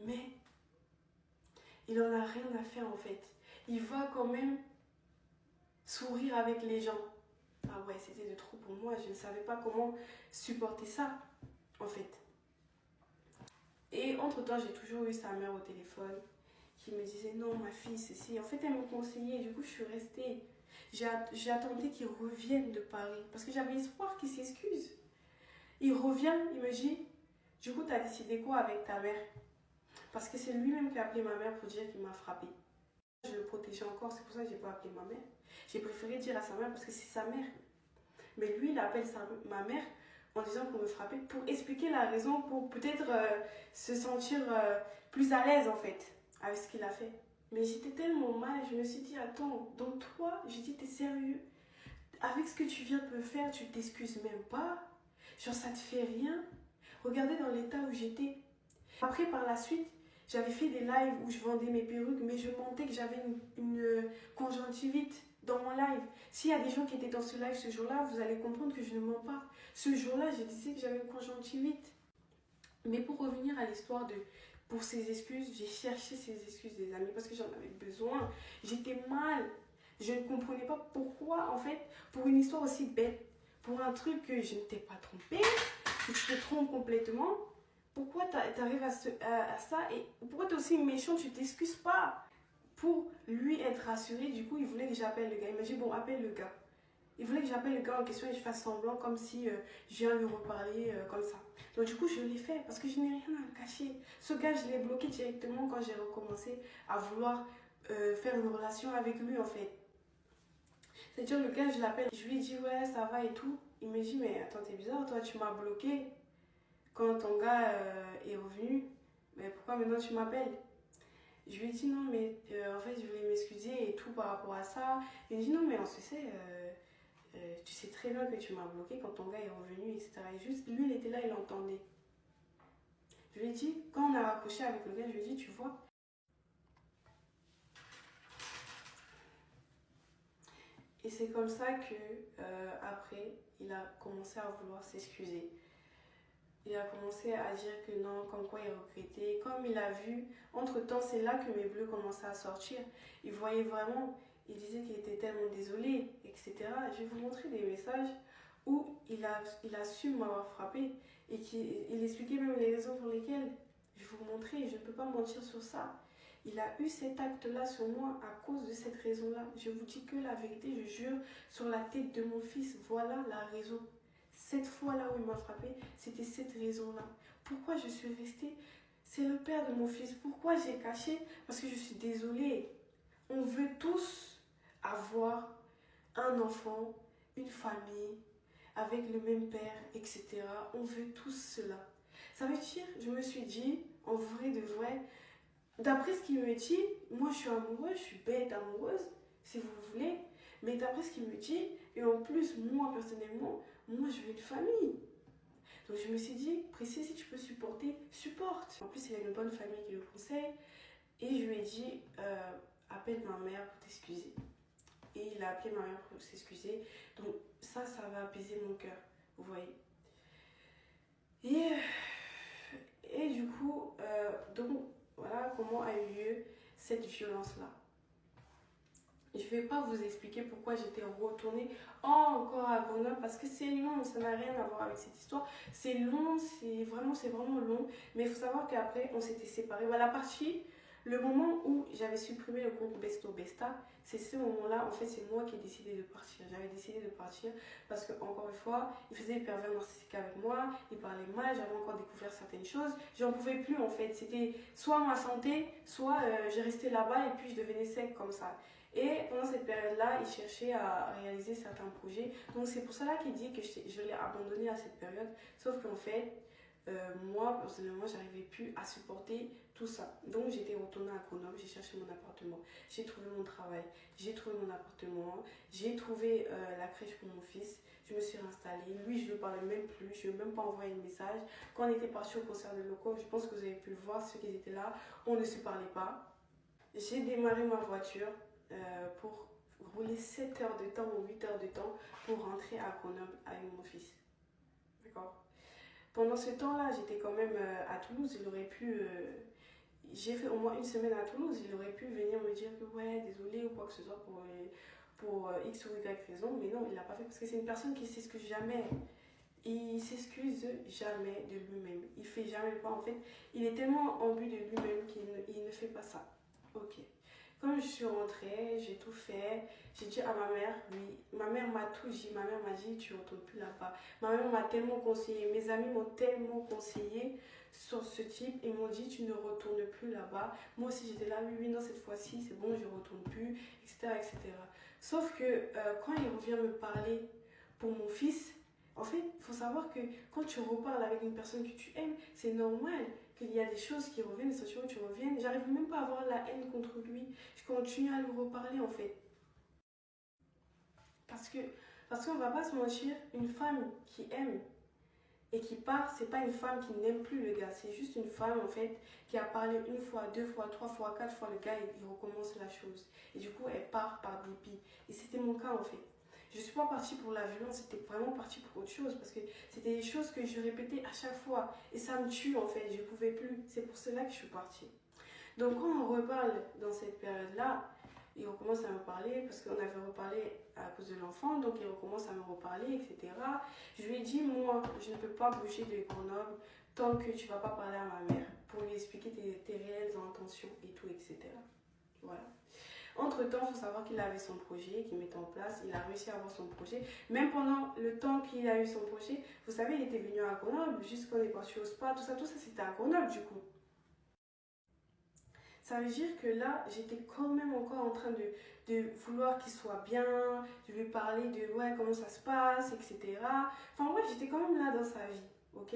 mais il en a rien à faire en fait. Il va quand même sourire avec les gens. Ah ouais, c'était de trop pour moi, je ne savais pas comment supporter ça en fait. Et entre-temps, j'ai toujours eu sa mère au téléphone qui me disait non, ma fille, ceci. En fait, elle me conseillait, du coup, je suis restée. J'ai attendu qu'il revienne de Paris parce que j'avais espoir qu'il s'excuse. Il revient, il me dit, du coup, tu as décidé quoi avec ta mère? Parce que c'est lui-même qui a appelé ma mère pour dire qu'il m'a frappé. Je le protégeais encore, c'est pour ça que je n'ai pas appelé ma mère. J'ai préféré dire à sa mère parce que c'est sa mère. Mais lui, il appelle ma mère en disant pour me frapper, pour expliquer la raison, pour peut-être se sentir plus à l'aise en fait avec ce qu'il a fait. Mais j'étais tellement mal, je me suis dit, attends, donc toi, je dis, t'es sérieux? Avec ce que tu viens de me faire, tu t'excuses même pas? Genre, ça te fait rien? Regardez dans l'état où j'étais. Après, par la suite, j'avais fait des lives où je vendais mes perruques, mais je mentais que j'avais une conjonctivite dans mon live. S'il y a des gens qui étaient dans ce live ce jour-là, vous allez comprendre que je ne mens pas. Ce jour-là, je disais que j'avais une conjonctivite. Mais pour revenir à l'histoire pour ces excuses, j'ai cherché ces excuses des amis parce que j'en avais besoin. J'étais mal. Je ne comprenais pas pourquoi, en fait, pour une histoire aussi bête, pour un truc que je ne t'ai pas trompé, que tu te trompes complètement, pourquoi tu arrives à ça et pourquoi tu es aussi méchant, tu t'excuses pas? Pour lui être rassuré, du coup, il voulait que j'appelle le gars. Il m'a dit, bon, appelle le gars. Il voulait que j'appelle le gars en question et je fasse semblant comme si je viens lui reparler comme ça. Donc du coup, je l'ai fait parce que je n'ai rien à cacher. Ce gars, je l'ai bloqué directement quand j'ai recommencé à vouloir faire une relation avec lui en fait. C'est-à-dire le gars, je l'appelle, je lui dis ouais, ça va et tout. Il me dit mais attends, t'es bizarre, toi tu m'as bloqué quand ton gars est revenu. Mais pourquoi maintenant tu m'appelles? Je lui ai dit non mais en fait je voulais m'excuser et tout par rapport à ça. Il me dit non mais on se sait... tu sais très bien que tu m'as bloqué quand ton gars est revenu, etc. Et juste, lui, il était là, il entendait. Je lui ai dit, quand on a raccroché avec le gars, je lui ai dit, tu vois. Et c'est comme ça que, après, il a commencé à vouloir s'excuser. Il a commencé à dire que non, comme quoi il regrettait. Comme il a vu, entre-temps, c'est là que mes bleus commençaient à sortir. Il voyait vraiment... Il disait qu'il était tellement désolé, etc. Je vais vous montrer des messages où il a su m'avoir frappé et il expliquait même les raisons pour lesquelles. Je vais vous montrer, je ne peux pas mentir sur ça. Il a eu cet acte-là sur moi à cause de cette raison-là. Je vous dis que la vérité, je jure, sur la tête de mon fils, voilà la raison. Cette fois-là où il m'a frappé, c'était cette raison-là. Pourquoi je suis restée? C'est le père de mon fils. Pourquoi j'ai caché? Parce que je suis désolée. On veut tous avoir un enfant, une famille, avec le même père, etc. On veut tous cela. Ça veut dire, je me suis dit, en vrai de vrai, d'après ce qu'il me dit, moi je suis amoureuse, je suis bête amoureuse, si vous voulez, mais d'après ce qu'il me dit, et en plus, moi personnellement, moi je veux une famille. Donc je me suis dit, Précis, si tu peux supporter, supporte. En plus, il a une bonne famille qui le conseille, et je lui ai dit, appelle ma mère pour t'excuser. Et il a appelé ma mère pour s'excuser. Donc ça va apaiser mon cœur, vous voyez. Et du coup, donc voilà comment a eu lieu cette violence-là. Je ne vais pas vous expliquer pourquoi j'étais retournée encore à Grenoble parce que c'est long, ça n'a rien à voir avec cette histoire. C'est long, c'est vraiment long. Mais il faut savoir qu'après, on s'était séparés. Voilà, la partie... Le moment où j'avais supprimé le compte Besto Besta, c'est ce moment-là, en fait, c'est moi qui ai décidé de partir. J'avais décidé de partir parce que, encore une fois, il faisait des pervers narcissiques avec moi, il parlait mal, j'avais encore découvert certaines choses. J'en pouvais plus, en fait. C'était soit ma santé, soit je restais là-bas et puis je devenais sec comme ça. Et pendant cette période-là, il cherchait à réaliser certains projets. Donc, c'est pour cela qu'il dit que je l'ai abandonné à cette période. Sauf qu'en fait... moi, personnellement, j'arrivais plus à supporter tout ça. Donc, j'étais retournée à Grenoble, j'ai cherché mon appartement, j'ai trouvé mon travail, j'ai trouvé mon appartement, j'ai trouvé la crèche pour mon fils, je me suis réinstallée. Lui, je ne lui parlais même plus, je ne lui ai même pas envoyé un message. Quand on était parti au concert de locaux, je pense que vous avez pu le voir, ceux qui étaient là, on ne se parlait pas. J'ai démarré ma voiture pour rouler 7 heures de temps ou 8 heures de temps pour rentrer à Grenoble avec mon fils. D'accord? Pendant ce temps-là, j'étais quand même à Toulouse. Il aurait pu... j'ai fait au moins une semaine à Toulouse. Il aurait pu venir me dire que ouais, désolé ou quoi que ce soit pour X ou Y raison. Mais non, il ne l'a pas fait parce que c'est une personne qui s'excuse jamais. Il s'excuse jamais de lui-même. Il fait jamais pas. En fait, il est tellement imbu de lui-même qu'il ne fait pas ça. Ok. Comme je suis rentrée, j'ai tout fait. J'ai dit à ma mère, oui. Ma mère m'a tout dit. Ma mère m'a dit, tu ne retournes plus là-bas. Ma mère m'a tellement conseillé. Mes amis m'ont tellement conseillé sur ce type. Ils m'ont dit, tu ne retournes plus là-bas. Moi aussi, j'étais là, oui, oui, non, cette fois-ci, c'est bon, je ne retourne plus, etc., etc. Sauf que quand il revient me parler pour mon fils. En fait, il faut savoir que quand tu reparles avec une personne que tu aimes, c'est normal qu'il y a des choses qui reviennent, des sentiments qui reviennent. J'arrive même pas à avoir la haine contre lui. Je continue à lui reparler en fait. Parce qu'on va pas se mentir, une femme qui aime et qui part, c'est pas une femme qui n'aime plus le gars. C'est juste une femme en fait qui a parlé une fois, deux fois, trois fois, quatre fois, le gars il recommence la chose. Et du coup elle part par dépit. Et c'était mon cas en fait. Je suis pas partie pour la violence, c'était vraiment partie pour autre chose parce que c'était des choses que je répétais à chaque fois et ça me tue en fait, je pouvais plus. C'est pour cela que je suis partie. Donc quand on reparle dans cette période-là, il recommence à me parler parce qu'on avait reparlé à cause de l'enfant, donc il recommence à me reparler, etc. Je lui ai dit, moi, je ne peux pas bouger de Grenoble tant que tu vas pas parler à ma mère pour lui expliquer tes réelles intentions et tout, etc. Voilà. Entre-temps, il faut savoir qu'il avait son projet, qu'il mettait en place, il a réussi à avoir son projet. Même pendant le temps qu'il a eu son projet, vous savez, il était venu à Grenoble, jusqu'on est parti au spa, tout ça c'était à Grenoble du coup. Ça veut dire que là, j'étais quand même encore en train de vouloir qu'il soit bien, de lui parler de ouais, comment ça se passe, etc. Enfin, ouais, j'étais quand même là dans sa vie, ok?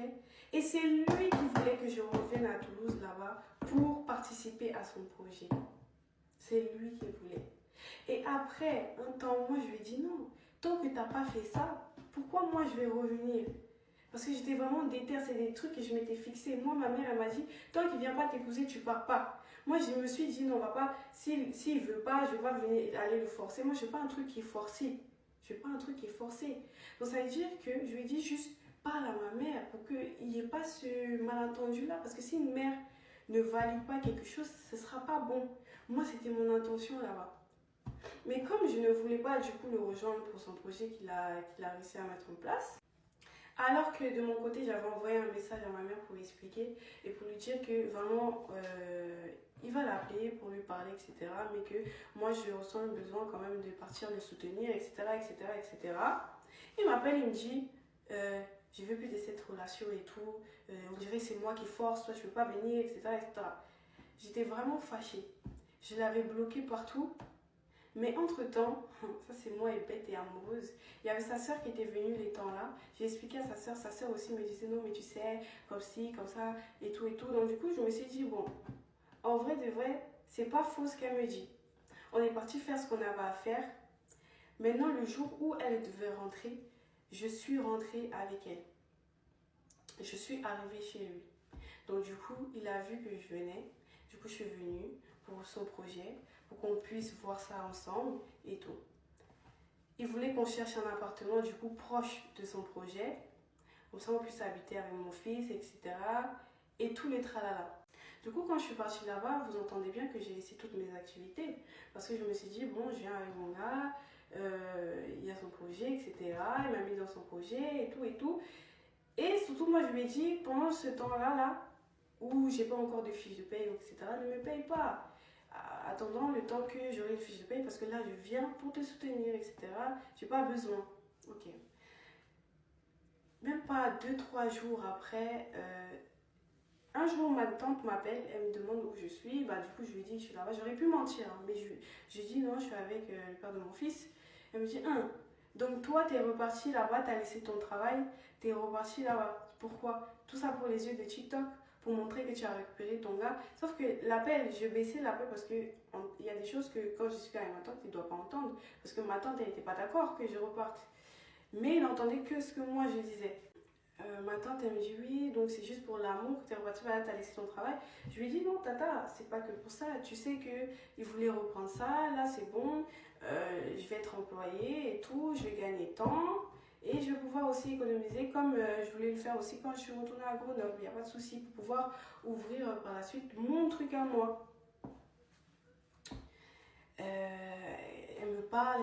Et c'est lui qui voulait que je revienne à Toulouse là-bas pour participer à son projet. C'est lui qui voulait. Et après un temps, moi, je lui ai dit non, tant que tu n'as pas fait ça, pourquoi moi je vais revenir? Parce que j'étais vraiment déter, c'est des trucs que je m'étais fixé. Moi, ma mère, elle m'a dit, tant qu'il ne vient pas t'épouser, tu pars pas. Moi, je me suis dit, non, on va pas, s'il ne veut pas, je vais pas venir aller le forcer. Moi, je veux pas un truc qui est forcé. Je veux pas un truc qui est forcé. Donc, ça veut dire que je lui ai dit juste, parle à ma mère pour qu'il n'y ait pas ce malentendu-là. Parce que si une mère ne valide pas quelque chose, ce ne sera pas bon. Moi, c'était mon intention là-bas. Mais comme je ne voulais pas, du coup, le rejoindre pour son projet qu'il a réussi à mettre en place, alors que de mon côté, j'avais envoyé un message à ma mère pour lui expliquer et pour lui dire que vraiment, il va l'appeler pour lui parler, etc. Mais que moi, je ressens le besoin quand même de partir le soutenir, etc., etc., etc. Il m'appelle, il me dit, je veux plus de cette relation et tout. On dirait que c'est moi qui force, toi, tu veux pas venir, etc., etc. J'étais vraiment fâchée. Je l'avais bloqué partout. Mais entre-temps, ça c'est moi et bête et amoureuse, il y avait sa sœur qui était venue les temps là. J'ai expliqué à sa sœur aussi me disait non mais tu sais, comme ci, comme ça, et tout et tout. Donc du coup je me suis dit bon, en vrai de vrai, c'est pas faux ce qu'elle me dit. On est parti faire ce qu'on avait à faire. Maintenant le jour où elle devait rentrer, je suis rentrée avec elle. Je suis arrivée chez lui. Donc du coup, il a vu que je venais. Du coup, je suis venue pour son projet, pour qu'on puisse voir ça ensemble et tout. Il voulait qu'on cherche un appartement, du coup, proche de son projet. Comme ça, on puisse habiter avec mon fils, etc. Et tous les tralala. Du coup, quand je suis partie là-bas, vous entendez bien que j'ai laissé toutes mes activités. Parce que je me suis dit, bon, je viens avec mon gars, il y a son projet, etc. Il m'a mis dans son projet et tout et tout. Et surtout, moi, je lui ai dit, pendant ce temps-là, où j'ai pas encore de fiche de paye, etc., ne me paye pas. Attendant le temps que j'aurai une fiche de paye, parce que là, je viens pour te soutenir, etc. J'ai pas besoin. Ok. Même pas 2-3 jours après, un jour, ma tante m'appelle, elle me demande où je suis. Bah, du coup, je lui dis, je suis là-bas. J'aurais pu mentir, hein, mais je dis non, je suis avec le père de mon fils. Elle me dit, donc toi, t'es reparti là-bas, t'as laissé ton travail, t'es reparti là-bas. Pourquoi? Tout ça pour les yeux de TikTok, pour montrer que tu as récupéré ton gars. Sauf que l'appel, je baissais l'appel parce que il y a des choses que quand je suis avec ma tante, il ne doit pas entendre. Parce que ma tante, elle n'était pas d'accord que je reparte. Mais il n'entendait que ce que moi je disais. Ma tante, elle me dit oui, donc c'est juste pour l'amour que tu es reparti, voilà, tu as laissé ton travail. Je lui ai dit non, tata, c'est pas que pour ça. Tu sais qu'il voulait reprendre ça, là c'est bon, je vais être employée et tout, je vais gagner tant. Et je vais pouvoir aussi économiser comme je voulais le faire aussi quand je suis retournée à Grenoble. Il n'y a pas de souci pour pouvoir ouvrir par la suite mon truc à moi. Elle me parle.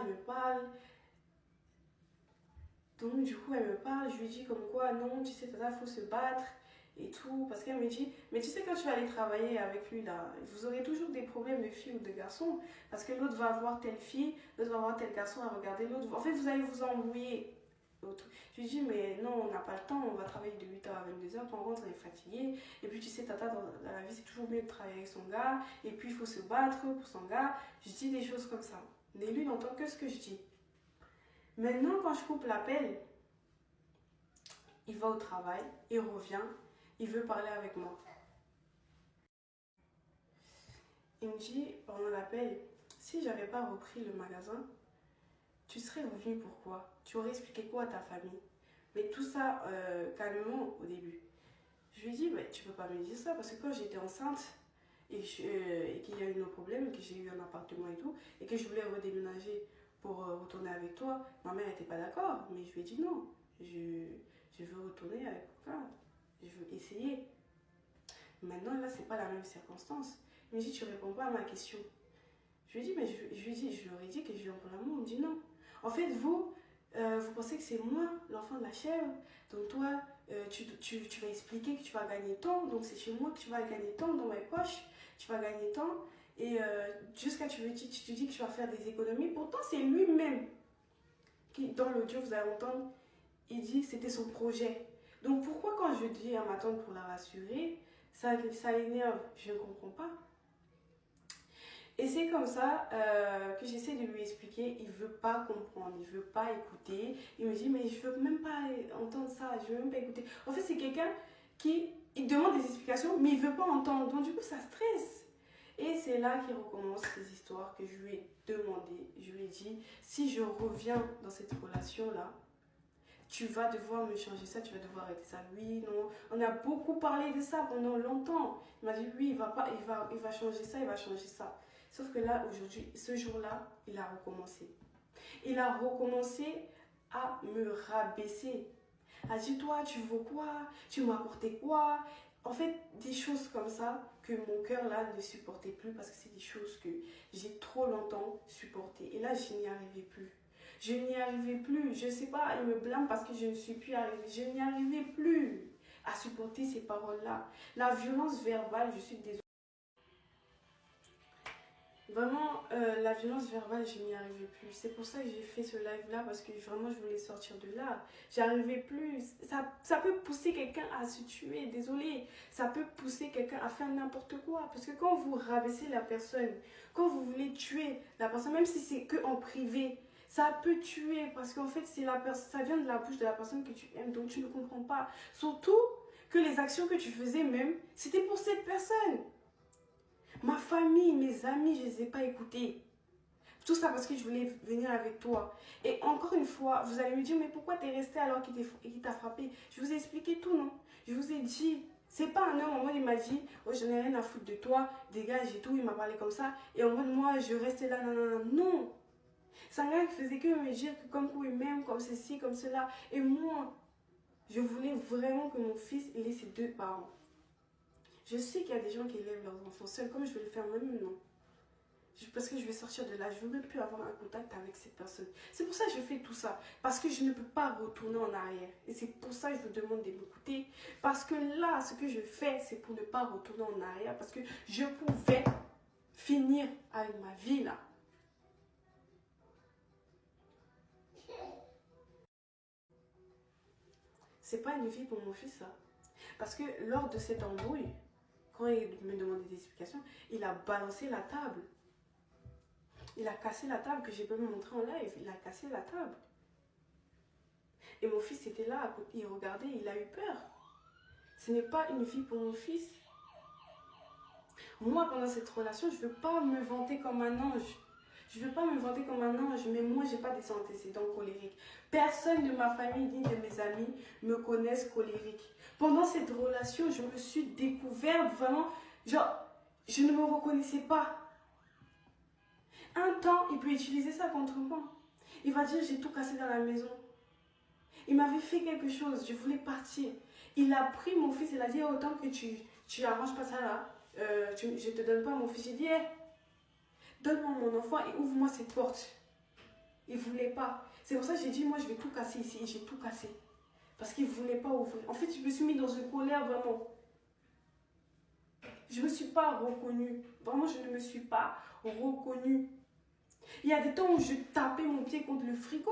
Donc du coup, elle me parle, je lui dis comme quoi, non, tu sais, tata, il faut se battre et tout. Parce qu'elle me dit, mais tu sais, quand tu vas aller travailler avec lui, là, vous aurez toujours des problèmes de filles ou de garçons. Parce que l'autre va avoir telle fille, l'autre va avoir tel garçon à regarder l'autre. En fait, vous allez vous embrouiller. Je lui dis, mais non, on n'a pas le temps, on va travailler de 8h à 22h, on rentre, on est fatigué. Et puis tu sais, tata, dans la vie, c'est toujours mieux de travailler avec son gars. Et puis il faut se battre pour son gars. Je dis des choses comme ça. Mais lui, il n'entend que ce que je dis. Maintenant, quand je coupe l'appel, il va au travail, il revient, il veut parler avec moi. Il me dit pendant l'appel, si j'avais pas repris le magasin, tu serais revenu pourquoi? Tu aurais expliqué quoi à ta famille? Mais tout ça calmement au début. Je lui ai dit, tu peux pas me dire ça parce que quand j'étais enceinte et qu'il y a eu nos problèmes, que j'ai eu un appartement et tout, et que je voulais redéménager pour retourner avec toi, ma mère n'était pas d'accord. Mais je lui ai dit non, je veux retourner avec toi, je veux essayer. Maintenant, là, c'est pas la même circonstance. Il me dit, tu réponds pas à ma question. Je lui ai dit, je leur ai dit que je viens pour l'amour. Il me dit non. En fait, vous pensez que c'est moi, l'enfant de la chèvre. Donc toi, tu vas expliquer que tu vas gagner tant. Donc c'est chez moi que tu vas gagner tant dans mes poches. Tu vas gagner tant. Et jusqu'à tu te dis que tu vas faire des économies. Pourtant, c'est lui-même qui, dans l'audio, vous allez entendre, il dit que c'était son projet. Donc pourquoi quand je dis à ma tante pour la rassurer, ça l'énerve? Je ne comprends pas. Et c'est comme ça que j'essaie de lui expliquer. Il ne veut pas comprendre, il ne veut pas écouter. Il me dit, mais je ne veux même pas entendre ça, je ne veux même pas écouter. En fait, c'est quelqu'un qui il demande des explications, mais il ne veut pas entendre. Donc, du coup, ça stresse. Et c'est là qu'il recommence ces histoires que je lui ai demandé. Je lui ai dit, si je reviens dans cette relation-là, tu vas devoir me changer ça, tu vas devoir arrêter ça. Oui, non. On a beaucoup parlé de ça pendant longtemps. Il m'a dit, oui, il va changer ça, il va changer ça. Sauf que là, aujourd'hui, ce jour-là, il a recommencé. Il a recommencé à me rabaisser. A dit, toi, tu veux quoi? Tu m'as apporté quoi? En fait, des choses comme ça que mon cœur, là, ne supportait plus parce que c'est des choses que j'ai trop longtemps supportées. Et là, je n'y arrivais plus. Je n'y arrivais plus. Je ne sais pas, il me blâme parce que je ne suis plus arrivée. Je n'y arrivais plus à supporter ces paroles-là. La violence verbale, je suis désolée. Vraiment, la violence verbale, je n'y arrivais plus. C'est pour ça que j'ai fait ce live-là, parce que vraiment, je voulais sortir de là. J'arrivais plus. Ça peut pousser quelqu'un à se tuer, désolé. Ça peut pousser quelqu'un à faire n'importe quoi. Parce que quand vous rabaissez la personne, quand vous voulez tuer la personne, même si c'est que en privé, ça peut tuer. Parce qu'en fait, ça vient de la bouche de la personne que tu aimes, donc tu ne comprends pas. Surtout que les actions que tu faisais même, c'était pour cette personne. Ma famille, mes amis, je ne les ai pas écoutés. Tout ça parce que je voulais venir avec toi. Et encore une fois, vous allez me dire, mais pourquoi tu es resté alors qu'il t'a frappé? Je vous ai expliqué tout, non? Je vous ai dit, c'est pas un homme, en mode il m'a dit, oh, je n'ai rien à foutre de toi, dégage et tout, il m'a parlé comme ça. Et en mode, moi, je restais là, non. Non. C'est un gars qui faisait que me dire que comme quoi il m'aime, comme ceci, comme cela. Et moi, je voulais vraiment que mon fils ait ses deux parents. Je sais qu'il y a des gens qui élèvent leurs enfants seuls, comme je vais le faire moi même, non. Parce que je vais sortir de là, je ne veux même plus avoir un contact avec cette personne. C'est pour ça que je fais tout ça. Parce que je ne peux pas retourner en arrière. Et c'est pour ça que je vous demande de m'écouter. Parce que là, ce que je fais, c'est pour ne pas retourner en arrière. Parce que je pouvais finir avec ma vie là. C'est pas une vie pour mon fils là. Parce que lors de cette embrouille, quand il me demandait des explications, il a balancé la table. Il a cassé la table que j'ai pas montré en live. Il a cassé la table. Et mon fils était là, il regardait, il a eu peur. Ce n'est pas une vie pour mon fils. Moi, pendant cette relation, je ne veux pas me vanter comme un ange. Je ne veux pas me vanter comme un ange, mais moi, je n'ai pas des antécédents colériques. Personne de ma famille ni de mes amis me connaissent colérique. Pendant cette relation, je me suis découverte vraiment, genre, je ne me reconnaissais pas. Un temps, il peut utiliser ça contre moi. Il va dire, j'ai tout cassé dans la maison. Il m'avait fait quelque chose, je voulais partir. Il a pris mon fils, il a dit, autant que tu arranges pas ça là, je te donne pas mon fils. J'ai dit, hey, donne-moi mon enfant et ouvre-moi cette porte. Il ne voulait pas. C'est pour ça que j'ai dit, moi je vais tout casser ici. Et j'ai tout cassé. Parce qu'il ne voulait pas ouvrir. En fait, je me suis mis dans une colère vraiment. Je ne me suis pas reconnue. Vraiment, je ne me suis pas reconnue. Il y a des temps où je tapais mon pied contre le frigo.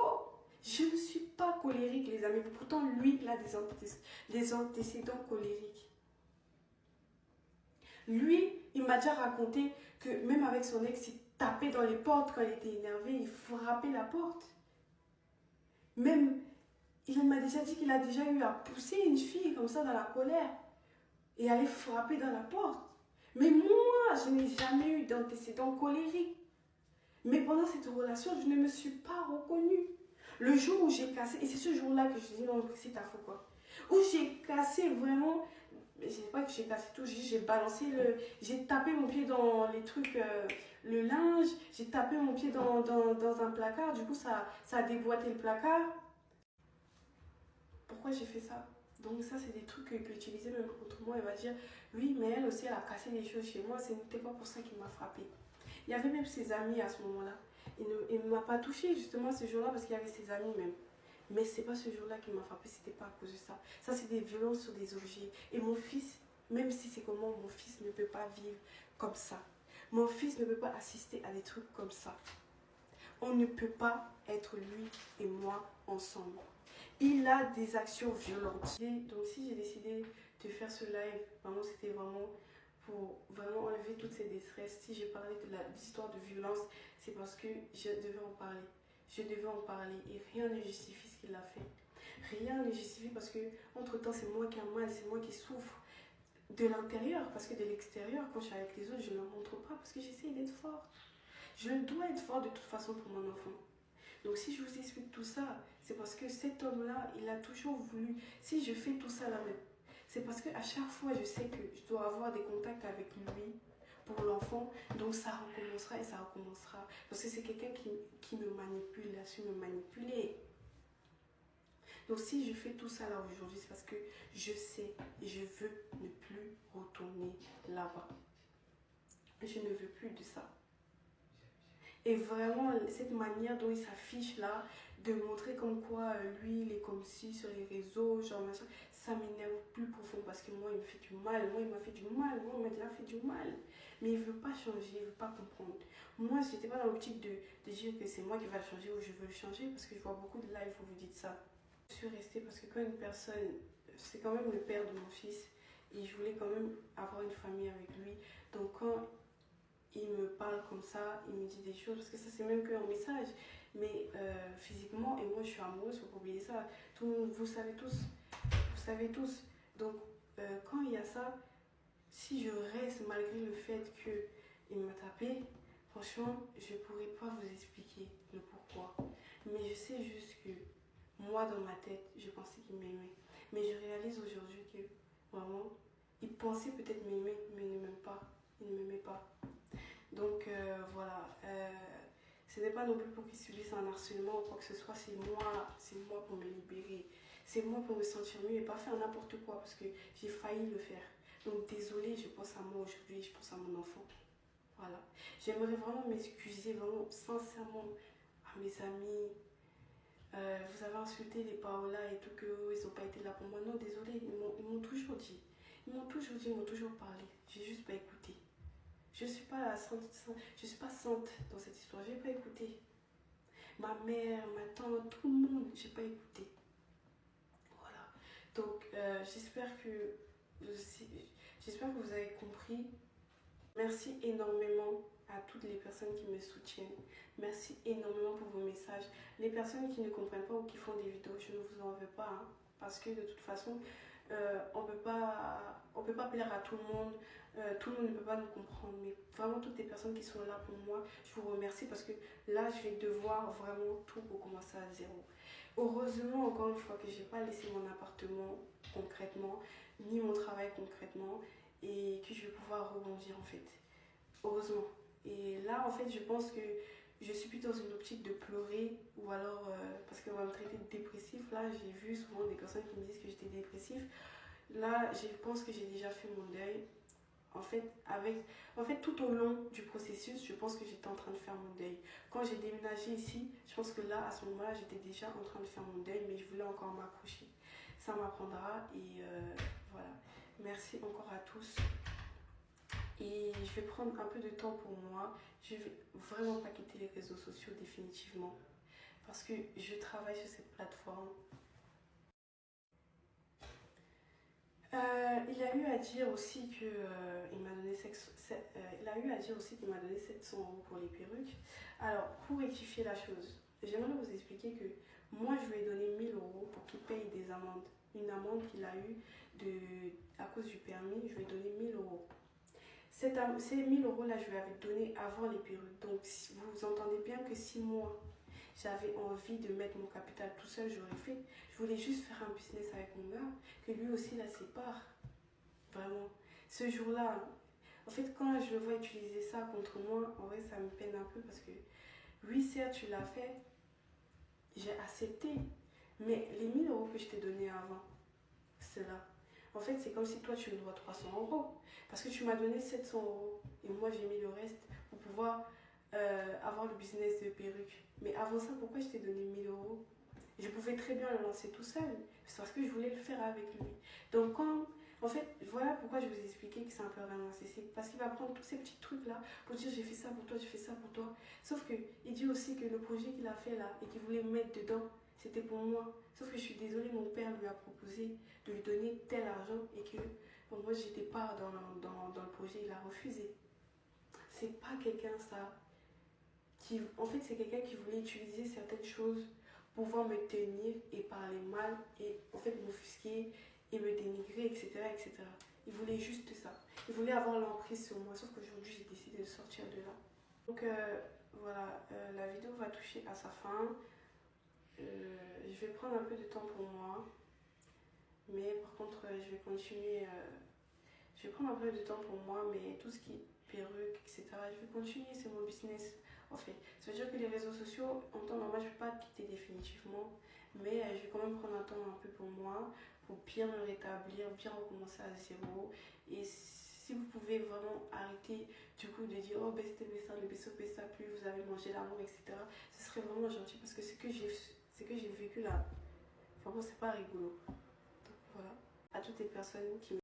Je ne suis pas colérique, les amis. Pourtant, lui, il a des antécédents colériques. Lui, il m'a déjà raconté que même avec son ex, il tapait dans les portes quand il était énervé. Il frappait la porte. Même, il m'a déjà dit qu'il a déjà eu à pousser une fille comme ça dans la colère et aller frapper dans la porte. Mais moi, je n'ai jamais eu d'antécédent colérique. Mais pendant cette relation, je ne me suis pas reconnue. Le jour où j'ai cassé, et c'est ce jour-là que je dis non, c'est ta faute quoi. Où j'ai cassé vraiment, je ne sais pas que j'ai cassé tout, j'ai balancé j'ai tapé mon pied dans les trucs, le linge, j'ai tapé mon pied dans un placard, du coup ça a déboîté le placard. Pourquoi j'ai fait ça? Donc ça c'est des trucs qu'il peut utiliser même contre moi, il va dire oui mais elle aussi elle a cassé des choses chez moi, ce n'était pas pour ça qu'il m'a frappé. Il y avait même ses amis à ce moment-là. Il ne m'a pas touché justement ce jour-là parce qu'il y avait ses amis même. Mais c'est pas ce jour-là qu'il m'a frappé, c'était pas à cause de ça. Ça, c'est des violences sur des objets. Et mon fils, même si c'est comment, mon fils ne peut pas vivre comme ça. Mon fils ne peut pas assister à des trucs comme ça. On ne peut pas être lui et moi ensemble. Il a des actions violentes. Donc si j'ai décidé de faire ce live, vraiment c'était vraiment pour vraiment enlever toutes ces détresses. Si j'ai parlé de l'histoire de violence, c'est parce que je devais en parler. Je devais en parler et rien ne justifie ce qu'il a fait. Rien ne justifie parce que entre temps c'est moi qui ai mal, c'est moi qui souffre de l'intérieur parce que de l'extérieur quand je suis avec les autres je ne le montre pas parce que j'essaie d'être forte. Je dois être forte de toute façon pour mon enfant. Donc si je vous explique tout ça, c'est parce que cet homme-là, il a toujours voulu, si je fais tout ça là-même, c'est parce qu'à chaque fois je sais que je dois avoir des contacts avec lui pour l'enfant, donc ça recommencera et ça recommencera. Parce que c'est quelqu'un qui me manipule, il a su me manipuler. Donc si je fais tout ça là aujourd'hui, c'est parce que je sais et je veux ne plus retourner là-bas. Je ne veux plus de ça. Et vraiment, cette manière dont il s'affiche là, de montrer comme quoi lui, il est comme ci sur les réseaux, genre machin, ça m'énerve plus profond parce que moi, il me fait du mal. Moi, il m'a fait du mal. Moi, il m'a déjà fait du mal. Mais il ne veut pas changer, il ne veut pas comprendre. Moi, je n'étais pas dans l'optique de dire que c'est moi qui vais le changer ou je veux le changer parce que je vois beaucoup de lives où vous dites ça. Je suis restée parce que quand une personne, c'est quand même le père de mon fils et je voulais quand même avoir une famille avec lui. Donc quand il me parle comme ça, il me dit des choses, parce que ça c'est même qu'un message, mais physiquement, et moi je suis amoureuse, faut pas oublier ça, vous savez tous, donc quand il y a ça, si je reste malgré le fait qu'il m'a tapé, franchement, je pourrais pas vous expliquer le pourquoi, mais je sais juste que moi dans ma tête, je pensais qu'il m'aimait, mais je réalise aujourd'hui que vraiment, il pensait peut-être m'aimer, mais il ne m'aime pas, il ne m'aimait pas. Donc voilà, ce n'est pas non plus pour qu'ils subissent un harcèlement ou quoi que ce soit, c'est moi pour me libérer, c'est moi pour me sentir mieux et pas faire n'importe quoi parce que j'ai failli le faire. Donc désolée, je pense à moi aujourd'hui, je pense à mon enfant. Voilà, j'aimerais vraiment m'excuser, vraiment sincèrement à mes amis. Vous avez insulté les Paola et tout, qu'ils n'ont pas été là pour moi. Non, désolée, ils m'ont toujours dit. Ils m'ont toujours parlé. J'ai juste pas écouté. Je ne suis pas sainte dans cette histoire, je n'ai pas écouté. Ma mère, ma tante, tout le monde, je n'ai pas écouté. Voilà. Donc, j'espère que vous avez compris. Merci énormément à toutes les personnes qui me soutiennent. Merci énormément pour vos messages. Les personnes qui ne comprennent pas ou qui font des vidéos, je ne vous en veux pas. Hein, parce que de toute façon, on peut pas plaire à tout le monde ne peut pas nous comprendre, mais vraiment toutes les personnes qui sont là pour moi, je vous remercie parce que là je vais devoir vraiment tout recommencer à zéro. Heureusement encore une fois que j'ai pas laissé mon appartement concrètement, ni mon travail concrètement et que je vais pouvoir rebondir en fait, heureusement. Et là en fait je pense que je suis plus dans une optique de pleurer ou alors parce qu'on va me traiter de dépressif. Là, j'ai vu souvent des personnes qui me disent que j'étais dépressif. Là, je pense que j'ai déjà fait mon deuil. En fait, tout au long du processus, je pense que j'étais en train de faire mon deuil. Quand j'ai déménagé ici, je pense que là, à ce moment-là, j'étais déjà en train de faire mon deuil, mais je voulais encore m'accrocher. Ça m'apprendra et voilà. Merci encore à tous. Et je vais prendre un peu de temps pour moi. Je vais vraiment pas quitter les réseaux sociaux définitivement. Parce que je travaille sur cette plateforme. Il a eu à dire aussi qu'il m'a donné 700 € pour les perruques. Alors, pour rectifier la chose, j'aimerais vous expliquer que Moi, je lui ai donné 1000 euros pour qu'il paye des amendes. Une amende qu'il a eue à cause du permis, je lui ai donné 1000 euros. Ces 1000 euros là, je lui avais donné avant les perruques. Donc, vous entendez bien que si moi, j'avais envie de mettre mon capital tout seul, j'aurais fait. Je voulais juste faire un business avec mon gars, que lui aussi la sépare. Vraiment. Ce jour-là, en fait, quand je le vois utiliser ça contre moi, en vrai, ça me peine un peu parce que, oui, certes, tu l'as fait, j'ai accepté. Mais les 1000 euros que je t'ai donnés avant, c'est là. En fait, c'est comme si toi, tu me dois 300 euros. Parce que tu m'as donné 700 euros. Et moi, j'ai mis le reste pour pouvoir avoir le business de perruque. Mais avant ça, pourquoi je t'ai donné 1000 euros? Je pouvais très bien le lancer tout seul. C'est parce que je voulais le faire avec lui. Donc, en fait, voilà pourquoi je vous ai expliqué que c'est un peu un narcissique. Parce qu'il va prendre tous ces petits trucs-là pour dire j'ai fait ça pour toi, j'ai fait ça pour toi. Sauf qu'il dit aussi que le projet qu'il a fait là et qu'il voulait me mettre dedans, c'était pour moi. Sauf que je suis désolée, mon père lui a proposé de lui donner tel argent et que bon, moi j'étais pas dans le projet, il a refusé. C'est pas quelqu'un ça. En fait, c'est quelqu'un qui voulait utiliser certaines choses pour pouvoir me tenir et parler mal et en fait m'offusquer et me dénigrer, etc., etc. Il voulait juste ça. Il voulait avoir l'emprise sur moi, sauf qu'aujourd'hui j'ai décidé de sortir de là. Donc voilà, la vidéo va toucher à sa fin. Je vais prendre un peu de temps pour moi, mais par contre je vais continuer. Je vais prendre un peu de temps pour moi, mais tout ce qui est perruque, etc., je vais continuer, c'est mon business. En fait, ça veut dire que les réseaux sociaux, en temps normal, je ne vais pas quitter définitivement, mais je vais quand même prendre un temps un peu pour moi, pour bien me rétablir, bien recommencer à zéro. Et si vous pouvez vraiment arrêter du coup de dire oh besté ça, le besso ça plus, vous avez mangé l'amour, etc., ce serait vraiment gentil parce que ce que j'ai vécu là, vraiment c'est pas rigolo. Donc voilà, à toutes les personnes qui